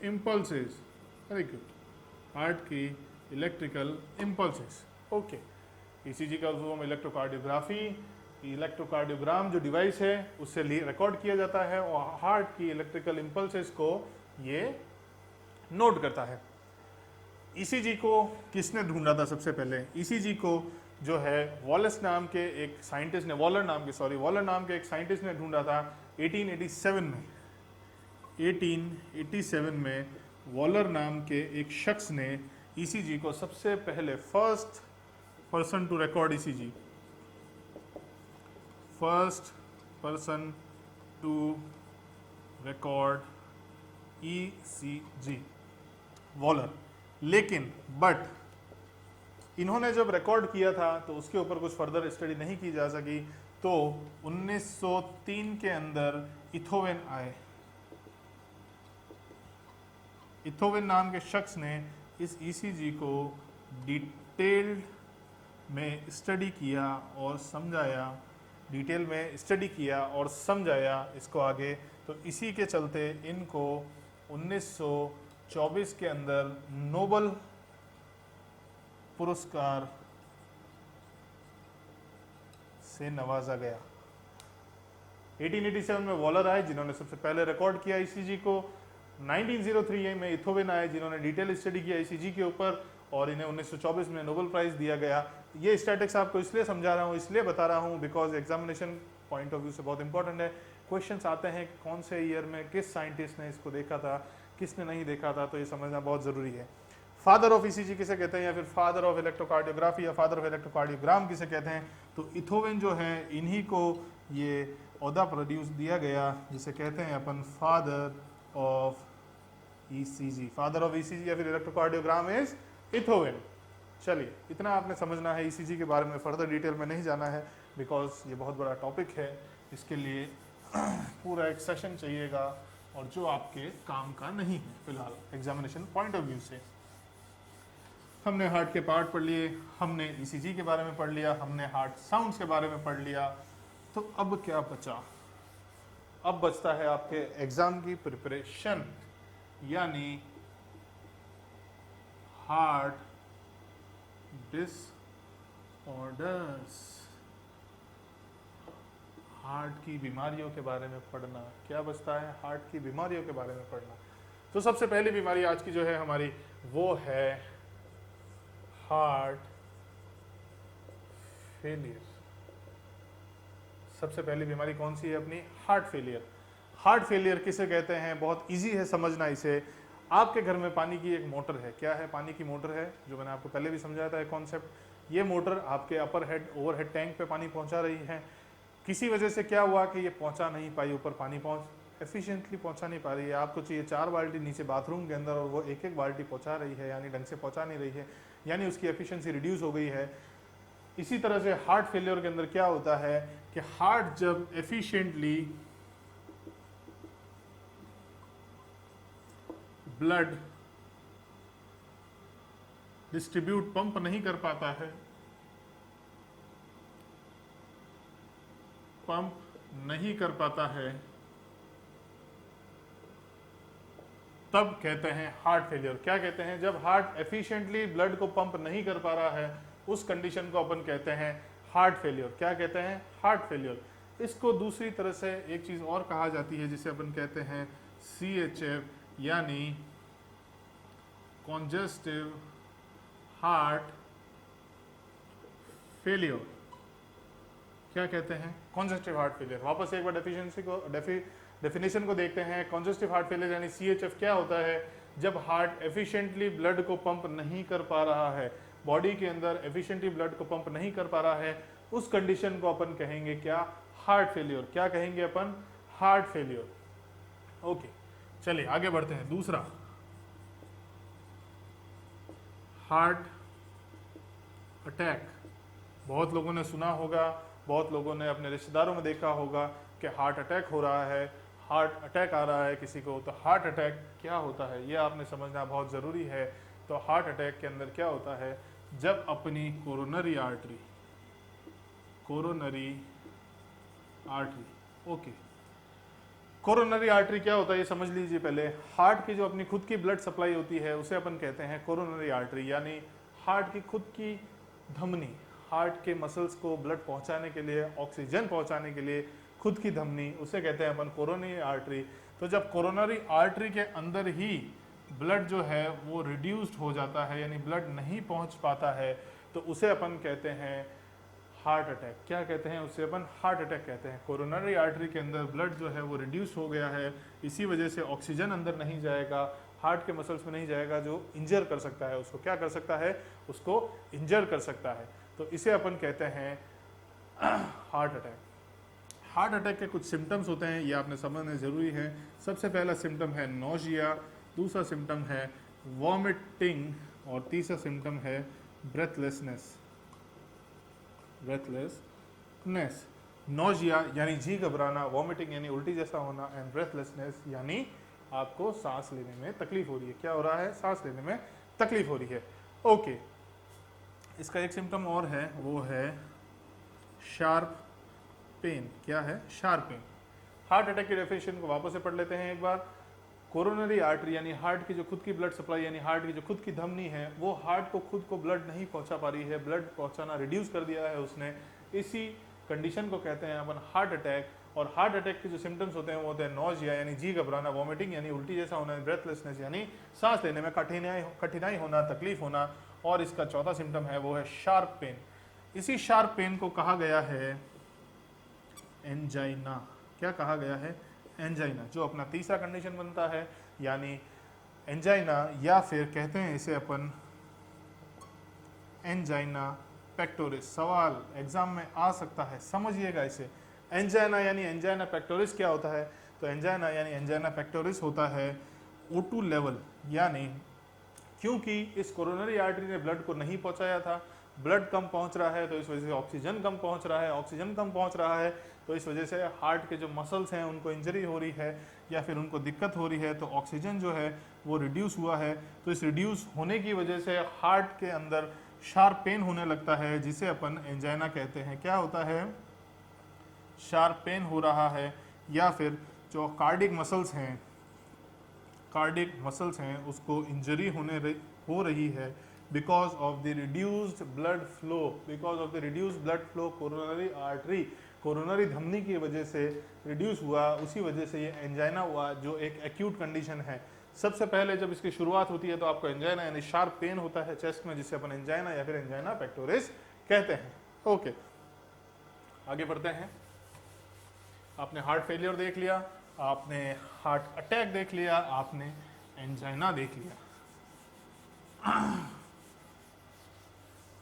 impulses. Very good, heart की इलेक्ट्रिकल इम्पल्सेस। ओके, ईसीजी का फॉर्म इलेक्ट्रोकार्डियोग्राफी। इलेक्ट्रोकार्डियोग्राम जो डिवाइस है उससे रिकॉर्ड किया जाता है और हार्ट की इलेक्ट्रिकल इम्पल्सेस को ये नोट करता है। ईसीजी को किसने ढूंढा था सबसे पहले? ईसीजी को जो है वॉलर नाम के एक साइंटिस्ट ने ढूंढा था 1887 में। 1887 में वॉलर नाम के एक शख्स ने ईसीजी को सबसे पहले first person to record ECG, first person to record ECG, Waller. लेकिन बट इन्होंने जब रिकॉर्ड किया था तो उसके ऊपर कुछ फर्दर स्टडी नहीं की जा सकी। तो 1903 के अंदर इथोवेन आए। इथोवेन नाम के शख्स ने इस ईसीजी को डिटेल्ड में स्टडी किया और समझाया, डिटेल में स्टडी किया और समझाया इसको आगे। तो इसी के चलते इनको 1924 के अंदर नोबल पुरस्कार से नवाजा गया। 1887 में वॉलर आए जिन्होंने सबसे पहले रिकॉर्ड किया ईसीजी को। 1903 में इथोवेन आए जिन्होंने डिटेल स्टडी किया ईसीजी के ऊपर, और इन्हें 1924 में नोबेल प्राइज दिया गया। ये स्टैटिक्स आपको इसलिए समझा रहा हूँ, इसलिए बता रहा हूँ because examination point of view से बहुत इंपॉर्टेंट है। क्वेश्चंस आते हैं कौन से ईयर में किस साइंटिस्ट ने इसको देखा था, किसने नहीं देखा था, तो ये समझना बहुत ज़रूरी है। फादर ऑफ ईसीजी किसे कहते हैं, या फिर फादर ऑफ इलेक्ट्रोकार्डियोग्राफी या फादर ऑफ इलेक्ट्रोकार्डियोग्राम किसे कहते हैं? तो इथोवेन जो है इन्हीं को ये ओहदा प्रोड्यूस दिया गया जिसे कहते हैं अपन father of ECG. Father of ECG या फिर इलेक्ट्रोकार्डियोग्राम इज इथोवेन। चलिए इतना आपने समझना है, ईसीजी के बारे में फर्दर डिटेल में नहीं जाना है बिकॉज ये बहुत बड़ा टॉपिक है। इसके लिए पूरा एक सेशन चाहिएगा और जो आपके काम का नहीं है फिलहाल एग्जामिनेशन पॉइंट ऑफ व्यू से। हमने हार्ट के पार्ट पढ़ लिए, हमने ईसीजी के बारे में पढ़ लिया, हमने हार्ट साउंड्स के बारे में पढ़ लिया। तो अब क्या बचा? अब बचता है आपके एग्जाम की प्रिपरेशन, यानी हार्ट डिसऑर्डर्स, हार्ट की बीमारियों के बारे में पढ़ना। क्या बचता है? हार्ट की बीमारियों के बारे में पढ़ना। तो सबसे पहली बीमारी आज की जो है हमारी वो है हार्ट फेलियर। सबसे पहली बीमारी कौन सी है अपनी? Heart failure. हार्ट फेलियर किसे कहते हैं? बहुत इजी है समझना इसे। आपके घर में पानी की एक मोटर है। क्या है? पानी की मोटर है, जो मैंने आपको पहले भी समझाया था कॉन्सेप्ट। ये मोटर आपके अपर हेड ओवरहेड टैंक पे पानी पहुंचा रही है। किसी वजह से क्या हुआ कि ये पहुंचा नहीं पाई, ऊपर पानी एफिशिएंटली पहुंचा नहीं पा रही है। आपको चाहिए 4 बाल्टी नीचे बाथरूम के अंदर और वो एक एक बाल्टी पहुंचा रही है, यानी ढंग से पहुंचा नहीं रही है, यानी उसकी एफिशिएंसी रिड्यूस हो गई है। इसी तरह से हार्ट फेलियर के अंदर क्या होता है कि हार्ट जब एफिशिएंटली ब्लड डिस्ट्रीब्यूट पंप नहीं कर पाता है, पंप नहीं कर पाता है, तब कहते हैं हार्ट फेलियर। क्या कहते हैं? जब हार्ट एफिशिएंटली ब्लड को पंप नहीं कर पा रहा है, उस कंडीशन को अपन कहते हैं हार्ट फेलियर। क्या कहते हैं? Heart failure. इसको दूसरी तरह से एक चीज और कहा जाती है जिसे अपन कहते हैं CHF, यानी कॉन्जेस्टिव हार्ट फेलियर। क्या कहते हैं? Congestive heart failure. वापस एक बार डेफिनेशन को देखते हैं। कॉन्जेस्टिव हार्ट फेलियर यानी CHF क्या होता है? जब हार्ट एफिशिएंटली ब्लड को पंप नहीं कर पा रहा है, बॉडी के अंदर एफिशिएंटली ब्लड को पंप नहीं कर पा रहा है, उस कंडीशन को अपन कहेंगे क्या? Heart failure. क्या कहेंगे अपन? Heart failure. ओके, चलिए आगे बढ़ते हैं। दूसरा, हार्ट अटैक। बहुत लोगों ने सुना होगा, बहुत लोगों ने अपने रिश्तेदारों में देखा होगा कि हार्ट अटैक हो रहा है, हार्ट अटैक आ रहा है किसी को। तो हार्ट अटैक क्या होता है ये आपने समझना बहुत ज़रूरी है। तो हार्ट अटैक के अंदर क्या होता है? जब अपनी coronary artery, okay, coronary artery क्या होता है ये समझ लीजिए पहले। हार्ट की जो अपनी खुद की ब्लड सप्लाई होती है उसे अपन कहते हैं कोरोनरी आर्टरी, यानी हार्ट की खुद की धमनी, हार्ट के मसल्स को ब्लड पहुंचाने के लिए, ऑक्सीजन पहुंचाने के लिए खुद की धमनी, उसे कहते हैं अपन कोरोनरी आर्टरी। तो जब कोरोनरी आर्टरी के अंदर ही ब्लड जो है वो रिड्यूस्ड हो जाता है, यानी ब्लड नहीं पहुंच पाता है, तो उसे अपन कहते हैं हार्ट अटैक। क्या कहते हैं? उसे अपन हार्ट अटैक कहते हैं। कोरोनरी आर्टरी के अंदर ब्लड जो है वो रिड्यूस हो गया है, इसी वजह से ऑक्सीजन अंदर नहीं जाएगा, हार्ट के मसल्स में नहीं जाएगा, जो इंजर कर सकता है उसको। क्या कर सकता है? उसको इंजर कर सकता है। तो इसे अपन कहते हैं हार्ट अटैक। हार्ट अटैक के कुछ सिम्टम्स होते हैं, ये आपने समझना जरूरी है। सबसे पहला सिम्टम है नोजिया, दूसरा सिम्टम है वॉमिटिंग, और तीसरा सिम्टम है ब्रेथलेसनेस। नोजिया यानी जी घबराना, वॉमिटिंग यानी उल्टी जैसा होना, एंड ब्रेथलेसनेस यानी आपको सांस लेने में तकलीफ हो रही है। क्या हो रहा है? सांस लेने में तकलीफ हो रही है। ओके, इसका एक सिम्टम और है, वो है शार्प पेन। क्या है? Sharp pain. हार्ट अटैक की डेफिनेशन को वापस से पढ़ लेते हैं एक बार। कोरोनरी आर्टरी यानी हार्ट की जो खुद की ब्लड सप्लाई, यानी हार्ट की जो खुद की धमनी है, वो हार्ट को खुद को ब्लड नहीं पहुंचा पा रही है, ब्लड पहुंचाना रिड्यूस कर दिया है उसने। इसी कंडीशन को कहते हैं अपन हार्ट अटैक। और हार्ट अटैक के जो सिम्टम्स होते हैं वो होते हैं नोजिया यानी जी घबराना, वॉमिटिंग यानी उल्टी जैसा होना, ब्रेथलेसनेस यानी सांस लेने में कठिनाई होना, तकलीफ होना, और इसका चौथा सिम्टम है वो है शार्प पेन। इसी शार्प पेन को कहा गया है एंजाइना। क्या कहा गया है? एंजाइना। जो अपना तीसरा कंडीशन बनता है, यानी एंजाइना, या फिर कहते हैं इसे अपन एंजाइना पेक्टोरिस। सवाल एग्जाम में आ सकता है, समझिएगा इसे। एंजाइना यानी एंजाइना पेक्टोरिस क्या होता है? तो एंजाइना यानी एंजाइना पेक्टोरिस होता है O2 लेवल, यानी क्योंकि इस कोरोनरी आर्टरी ने ब्लड को नहीं पहुंचाया था, ब्लड कम पहुंच रहा है, तो इस वजह से ऑक्सीजन कम पहुंच रहा है, ऑक्सीजन कम पहुंच रहा है, तो इस वजह से हार्ट के जो मसल्स हैं उनको इंजरी हो रही है या फिर उनको दिक्कत हो रही है, तो ऑक्सीजन जो है वो रिड्यूस हुआ है। तो इस रिड्यूस होने की वजह से हार्ट के अंदर शार्प पेन होने लगता है, जिसे अपन एंजाइना कहते हैं। क्या होता है? शार्प पेन हो रहा है, या फिर जो कार्डिक मसल्स हैं उसको इंजरी हो रही है because of the reduced blood flow coronary artery, coronary धमनी की वजह से रिड्यूस हुआ, उसी वजह से ये एंजाइना हुआ, जो एक एक्यूट कंडीशन है। सबसे पहले जब इसकी शुरुआत होती है तो आपको एंजाइना यानी शार्प पेन होता है चेस्ट में, जिसे अपन एंजाइना या फिर एंजाइना पेक्टोरिस कहते हैं। ओके, आगे बढ़ते हैं। आपने हार्ट फेलियर देख लिया, आपने हार्ट अटैक देख लिया, आपने एंजाइना देख लिया।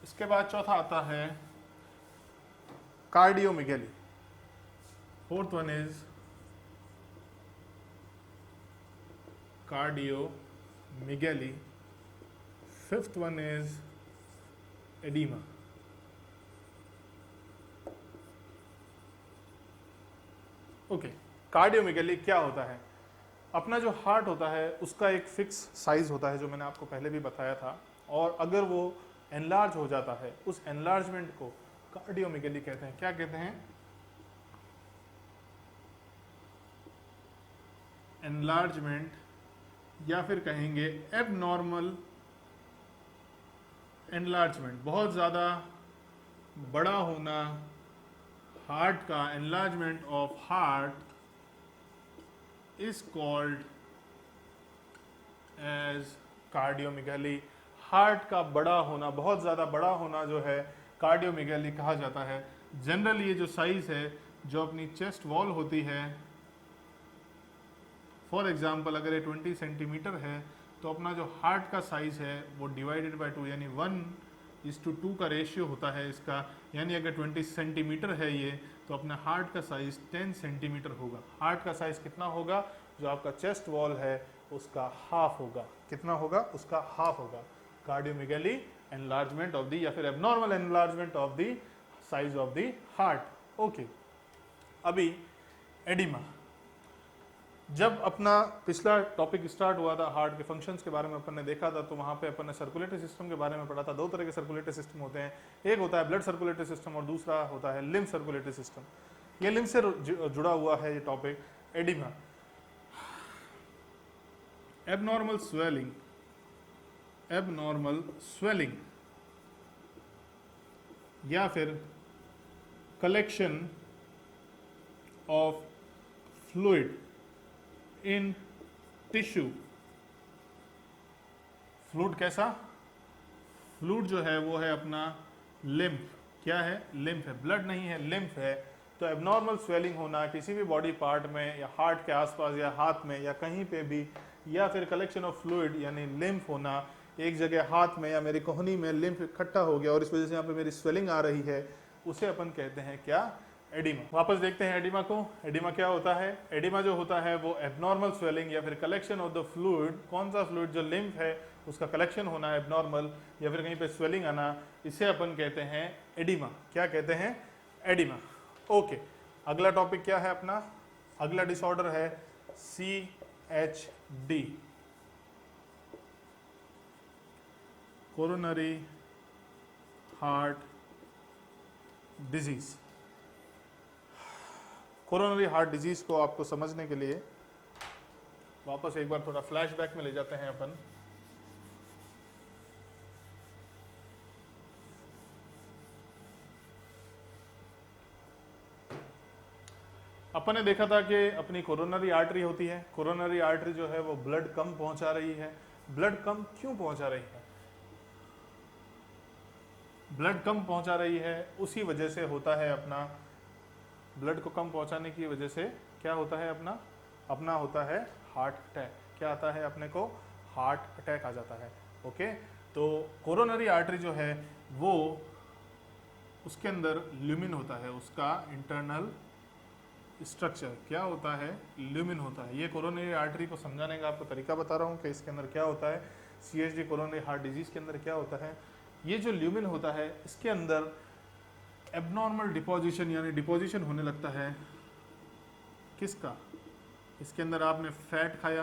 इसके बाद चौथा आता है cardiomegaly. Fourth one is cardiomegaly. Fifth one is oedema. Okay, cardiomegaly क्या होता है? अपना जो हार्ट होता है उसका एक फिक्स साइज होता है जो मैंने आपको पहले भी बताया था, और अगर वो एनलार्ज हो जाता है उस एनलार्जमेंट को कार्डियोमेगेली कहते हैं। क्या कहते हैं? एनलार्जमेंट, या फिर कहेंगे एबनॉर्मल एनलार्जमेंट। बहुत ज़्यादा बड़ा होना हार्ट का, enlargement of heart is called as cardiomegaly. Heart का बड़ा होना, बहुत ज़्यादा बड़ा होना जो है कार्डियोमेगेली कहा जाता है। जनरल ये जो साइज है, जो अपनी चेस्ट वॉल होती है, फॉर एग्जाम्पल अगर ये 20 सेंटीमीटर है तो अपना जो हार्ट का साइज है वो डिवाइडेड बाय 2 यानी 1:2 का रेशियो होता है इसका। यानी अगर 20 सेंटीमीटर है ये, तो अपना हार्ट का साइज 10 सेंटीमीटर होगा। हार्ट का साइज कितना होगा? जो आपका चेस्ट वॉल है उसका हाफ होगा। कितना होगा? उसका हाफ होगा। कार्डियोमेगेली एनलार्जमेंट ऑफ दी, या फिर abnormal enlargement of the size of the heart. Okay, अभी एडिमा। जब अपना पिछला टॉपिक स्टार्ट हुआ था हार्ट के फंक्शंस के बारे में अपन ने देखा था, तो वहाँ पे अपन ने सर्कुलेटरी सिस्टम के बारे में पढ़ा था। दो तरह के सर्कुलेटरी सिस्टम होते हैं, एक होता है ब्लड सर्कुलेटरी सिस्टम और दूसरा होता है लिम्फ सर्कुलेटरी सिस्टम। ये लिम्फ से जुड़ा हुआ है ये topic. Oedema, abnormal swelling, abnormal swelling या फिर collection of fluid in tissue. Fluid कैसा? फ्लूइड जो है वो है अपना लिम्फ। क्या है? लिम्फ है, ब्लड नहीं है, लिम्फ है। तो एबनॉर्मल स्वेलिंग होना किसी भी बॉडी पार्ट में, या हार्ट के आसपास, या हाथ में, या कहीं पे भी, या फिर कलेक्शन ऑफ फ्लूइड यानी लिम्फ होना एक जगह हाथ में या मेरी कोहनी में लिम्फ इकट्ठा हो गया और इस वजह से यहाँ पे मेरी स्वेलिंग आ रही है, उसे अपन कहते हैं क्या? एडिमा। वापस देखते हैं एडिमा को। एडिमा क्या होता है? एडिमा जो होता है वो एबनॉर्मल स्वेलिंग या फिर कलेक्शन ऑफ द फ्लूइड। कौन सा फ्लूइड? जो लिम्फ है उसका कलेक्शन होना एबनॉर्मल, या फिर कहीं पे स्वेलिंग आना, इसे अपन कहते हैं एडिमा। क्या कहते हैं? एडिमा। ओके, अगला टॉपिक क्या है अपना? अगला डिसऑर्डर है CHD, coronary heart disease. Coronary heart disease को आपको समझने के लिए वापस एक बार थोड़ा फ्लैशबैक में ले जाते हैं अपन। अपन ने देखा था कि अपनी कोरोनरी आर्टरी होती है। कोरोनरी आर्टरी जो है वो ब्लड कम पहुंचा रही है। ब्लड कम क्यों पहुंचा रही है? ब्लड कम पहुंचा रही है उसी वजह से होता है अपना, ब्लड को कम पहुंचाने की वजह से क्या होता है अपना? अपना होता है हार्ट अटैक। क्या आता है अपने को? हार्ट अटैक आ जाता है। ओके, तो कोरोनरी आर्टरी जो है वो, उसके अंदर ल्यूमिन होता है, उसका इंटरनल स्ट्रक्चर क्या होता है? ल्यूमिन होता है। ये कोरोनरी आर्टरी को समझाने का आपको तरीका बता रहा हूँ कि इसके अंदर क्या होता है। CHD कोरोनरी हार्ट डिजीज के अंदर क्या होता है? ये जो ल्यूमिन होता है इसके अंदर एबनॉर्मल डिपोजिशन यानी डिपोजिशन होने लगता है। किसका? इसके अंदर आपने फैट खाया,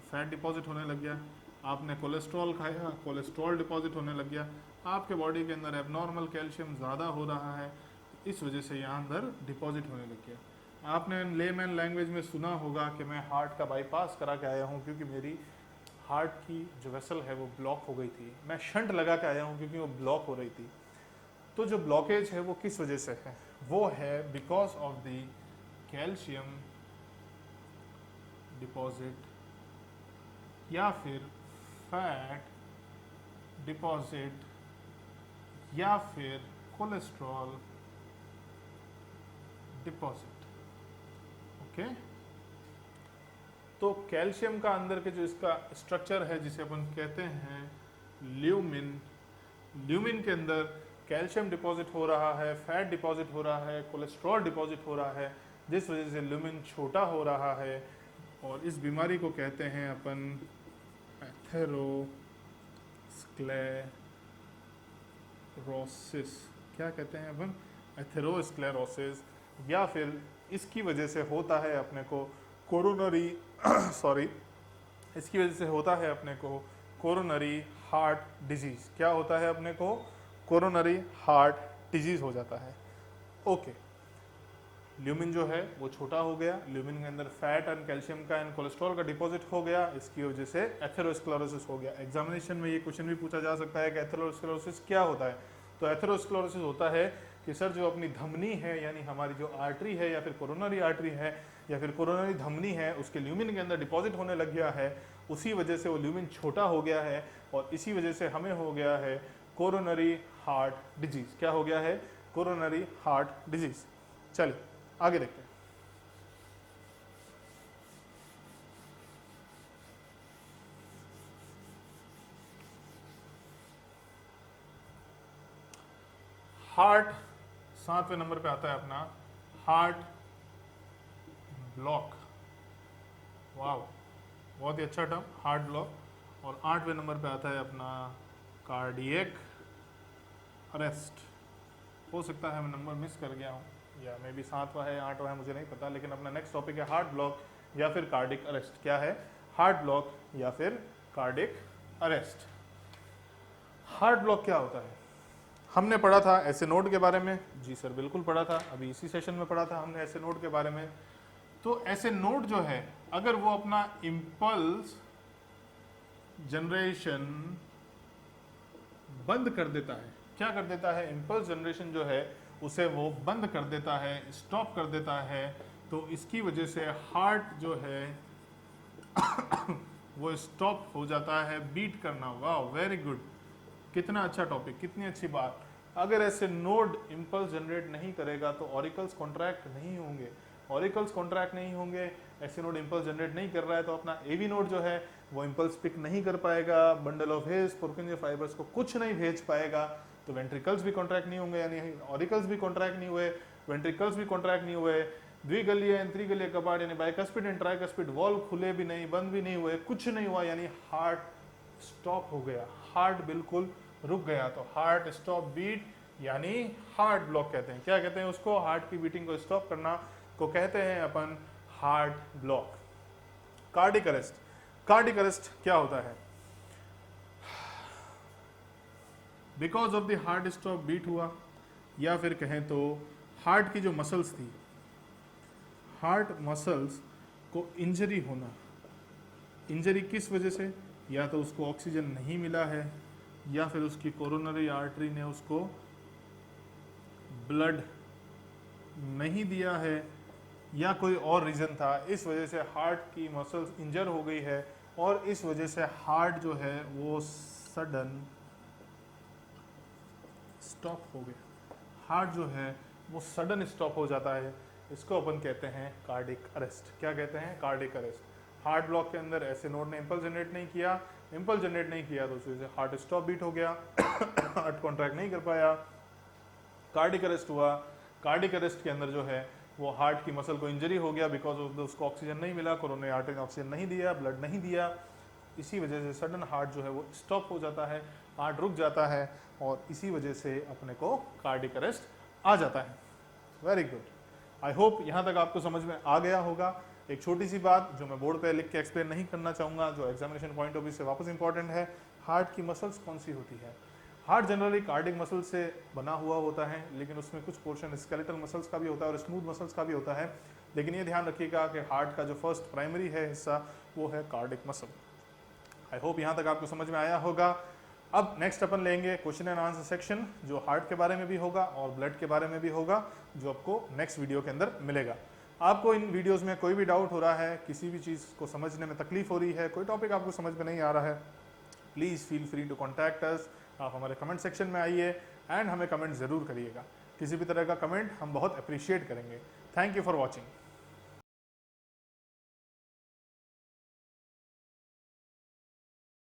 फैट डिपॉजिट होने लग गया। आपने कोलेस्ट्रॉल खाया, कोलेस्ट्रॉल डिपॉजिट होने लग गया। आपके बॉडी के अंदर एबनॉर्मल कैल्शियम ज़्यादा हो रहा है, इस वजह से यहाँ अंदर डिपॉजिट होने लग गया। आपने लेमैन लैंग्वेज में सुना होगा कि मैं हार्ट का बाईपास करा के आया हूँ क्योंकि मेरी हार्ट की जो वेसल है वो ब्लॉक हो गई थी। मैं शंट लगा के आया हूँ क्योंकि वो ब्लॉक हो रही थी। तो जो ब्लॉकेज है वो किस वजह से है? वो है because of the calcium deposit या फिर फैट डिपॉजिट या फिर कोलेस्ट्रॉल डिपॉजिट। ओके, तो कैल्शियम का अंदर के जो इसका स्ट्रक्चर है जिसे अपन कहते हैं ल्यूमिन, ल्यूमिन के अंदर कैल्शियम डिपॉजिट हो रहा है, फैट डिपॉजिट हो रहा है, कोलेस्ट्रॉल डिपॉजिट हो रहा है, जिस वजह से ल्यूमिन छोटा हो रहा है। और इस बीमारी को कहते हैं अपन एथेरोस्क्लेरोसिस। क्या कहते हैं अपन? एथेरोस्क्लेरोसिस। या फिर इसकी वजह से होता है अपने को कोरोनरी सॉरी इसकी वजह से होता है अपने को कोरोनरी हार्ट डिजीज। क्या होता है अपने को? कोरोनरी हार्ट डिजीज हो जाता है। ओके, ल्यूमिन जो है वो छोटा हो गया, ल्यूमिन के अंदर फैट एंड कैल्शियम का एंड कोलेस्ट्रॉल का डिपॉजिट हो गया, इसकी वजह से एथेरोस्क्लेरोसिस हो गया। एग्जामिनेशन में ये क्वेश्चन भी पूछा जा सकता है कि एथेरोस्क्लेरोसिस क्या होता है। तो एथेरोस्क्लेरोसिस होता है कि सर जो अपनी धमनी है यानी हमारी जो आर्टरी है या फिर कोरोनरी आर्टरी है या फिर कोरोनरी धमनी है उसके ल्यूमिन के अंदर डिपॉजिट होने लग गया है, उसी वजह से वो ल्यूमिन छोटा हो गया है और इसी वजह से हमें हो गया है कोरोनरी हार्ट डिजीज। क्या हो गया है? Coronary heart disease. चलिए आगे देखते हैं। हार्ट 7वें नंबर पे आता है अपना हार्ट ब्लॉक। वाव, बहुत ही अच्छा टर्म हार्ट ब्लॉक। और 8वें नंबर पे आता है अपना कार्डियक अरेस्ट। हो सकता है मैं नंबर मिस कर गया हूँ या मे बी 7वां है 8वां है, मुझे नहीं पता, लेकिन अपना नेक्स्ट टॉपिक है हार्ट ब्लॉक या फिर कार्डिक अरेस्ट। क्या है? हार्ट ब्लॉक या फिर कार्डिक अरेस्ट। हार्ट ब्लॉक क्या होता है? हमने पढ़ा था ऐसे नोड के बारे में। जी सर बिल्कुल पढ़ा था, अभी इसी सेशन में पढ़ा था हमने ऐसे नोड के बारे में। तो ऐसे नोड जो है अगर वो अपना इम्पल्स जनरेशन बंद कर देता है, क्या कर देता है? इम्पल्स जनरेशन जो है उसे वो बंद कर देता है, स्टॉप कर देता है, तो इसकी वजह से हार्ट जो है वो स्टॉप हो जाता है बीट करना। वाह, वेरी गुड, कितना अच्छा टॉपिक, कितनी अच्छी बात। अगर ऐसे नोड इम्पल्स जनरेट नहीं करेगा तो ऑरिकल्स कॉन्ट्रैक्ट नहीं होंगे, ऑरिकल्स कॉन्ट्रैक्ट नहीं होंगे, ऐसे नोड इम्पल्स जनरेट नहीं कर रहा है तो अपना एवी नोड जो है वो इम्पल्स पिक नहीं कर पाएगा, बंडल ऑफ हेयर्स पुरकिंज फाइबर्स को कुछ नहीं भेज पाएगा, तो वेंट्रिकल्स भी कॉन्ट्रैक्ट नहीं होंगे, यानी ऑरिकल्स भी कॉन्ट्रैक्ट नहीं हुए, वेंट्रिकल्स भी कॉन्ट्रैक्ट नहीं हुए, द्विगलीय एंड त्रिगलीय कपाट यानी बाइकस्पिड एंड ट्राइकस्पिड वॉल्व खुले भी नहीं, बंद भी नहीं हुए, कुछ नहीं हुआ, यानी हार्ट स्टॉप हो गया, हार्ट बिल्कुल रुक गया। तो हार्ट स्टॉप बीट यानी हार्ट ब्लॉक कहते हैं। क्या कहते हैं उसको? हार्ट की बीटिंग को स्टॉप करना को कहते हैं अपन heart block. Cardiac arrest, cardiac arrest क्या होता है? Because of the heart stop beat हुआ, या फिर कहें तो हार्ट की जो मसल्स थी, हार्ट मसल्स को इंजरी होना। इंजरी किस वजह से? या तो उसको ऑक्सीजन नहीं मिला है, या फिर उसकी कोरोनरी आर्टरी ने उसको ब्लड नहीं दिया है, या कोई और रीज़न था, इस वजह से हार्ट की मसल्स इंजर हो गई है और इस वजह से हार्ट जो है वो सडन स्टॉप हो गया, हार्ट जो है वो सडन स्टॉप हो जाता है। इसको अपन कहते हैं कार्डिक अरेस्ट। क्या कहते हैं? Cardiac arrest. हार्ट ब्लॉक के अंदर ऐसे नोड ने इम्पल्स जनरेट नहीं किया, इम्पल्स जनरेट नहीं किया तो उस वजह से हार्ट स्टॉप बीट हो गया, हार्ट कॉन्ट्रैक्ट नहीं कर पाया, कार्डिक अरेस्ट हुआ। कार्डिक अरेस्ट के अंदर जो है वो हार्ट की मसल को इंजरी हो गया, बिकॉज ऑफ उसको ऑक्सीजन नहीं मिला, कोरोनरी आर्टरी ने ऑक्सीजन नहीं दिया, ब्लड नहीं दिया, इसी वजह से सडन हार्ट जो है वो स्टॉप हो जाता है, हार्ट रुक जाता है और इसी वजह से अपने को कार्डिक अरेस्ट आ जाता है। वेरी गुड, आई होप यहाँ तक आपको समझ में आ गया होगा। एक छोटी सी बात जो मैं बोर्ड पे लिख के एक्सप्लेन नहीं करना चाहूँगा, जो एग्जामिनेशन पॉइंट ऑफ व्यू से वापस इंपॉर्टेंट है, हार्ट की मसल्स कौन सी होती है? हार्ट जनरली कार्डिक मसल से बना हुआ होता है, लेकिन उसमें कुछ पोर्शन स्केलेटल मसल्स का भी होता है और स्मूथ मसल्स का भी होता है, लेकिन ये ध्यान रखिएगा कि हार्ट का जो फर्स्ट प्राइमरी है हिस्सा वो है कार्डिक मसल। आई होप यहाँ तक आपको समझ में आया होगा। अब नेक्स्ट अपन लेंगे क्वेश्चन एंड आंसर सेक्शन, जो हार्ट के बारे में भी होगा और ब्लड के बारे में भी होगा, जो आपको नेक्स्ट वीडियो के अंदर मिलेगा। आपको इन वीडियोस में कोई भी डाउट हो रहा है, किसी भी चीज़ को समझने में तकलीफ हो रही है, कोई टॉपिक आपको समझ में नहीं आ रहा है, please feel free to contact us. आप हमारे कमेंट सेक्शन में आइए एंड हमें कमेंट ज़रूर करिएगा। किसी भी तरह का कमेंट हम बहुत अप्रिशिएट करेंगे। Thank you for watching.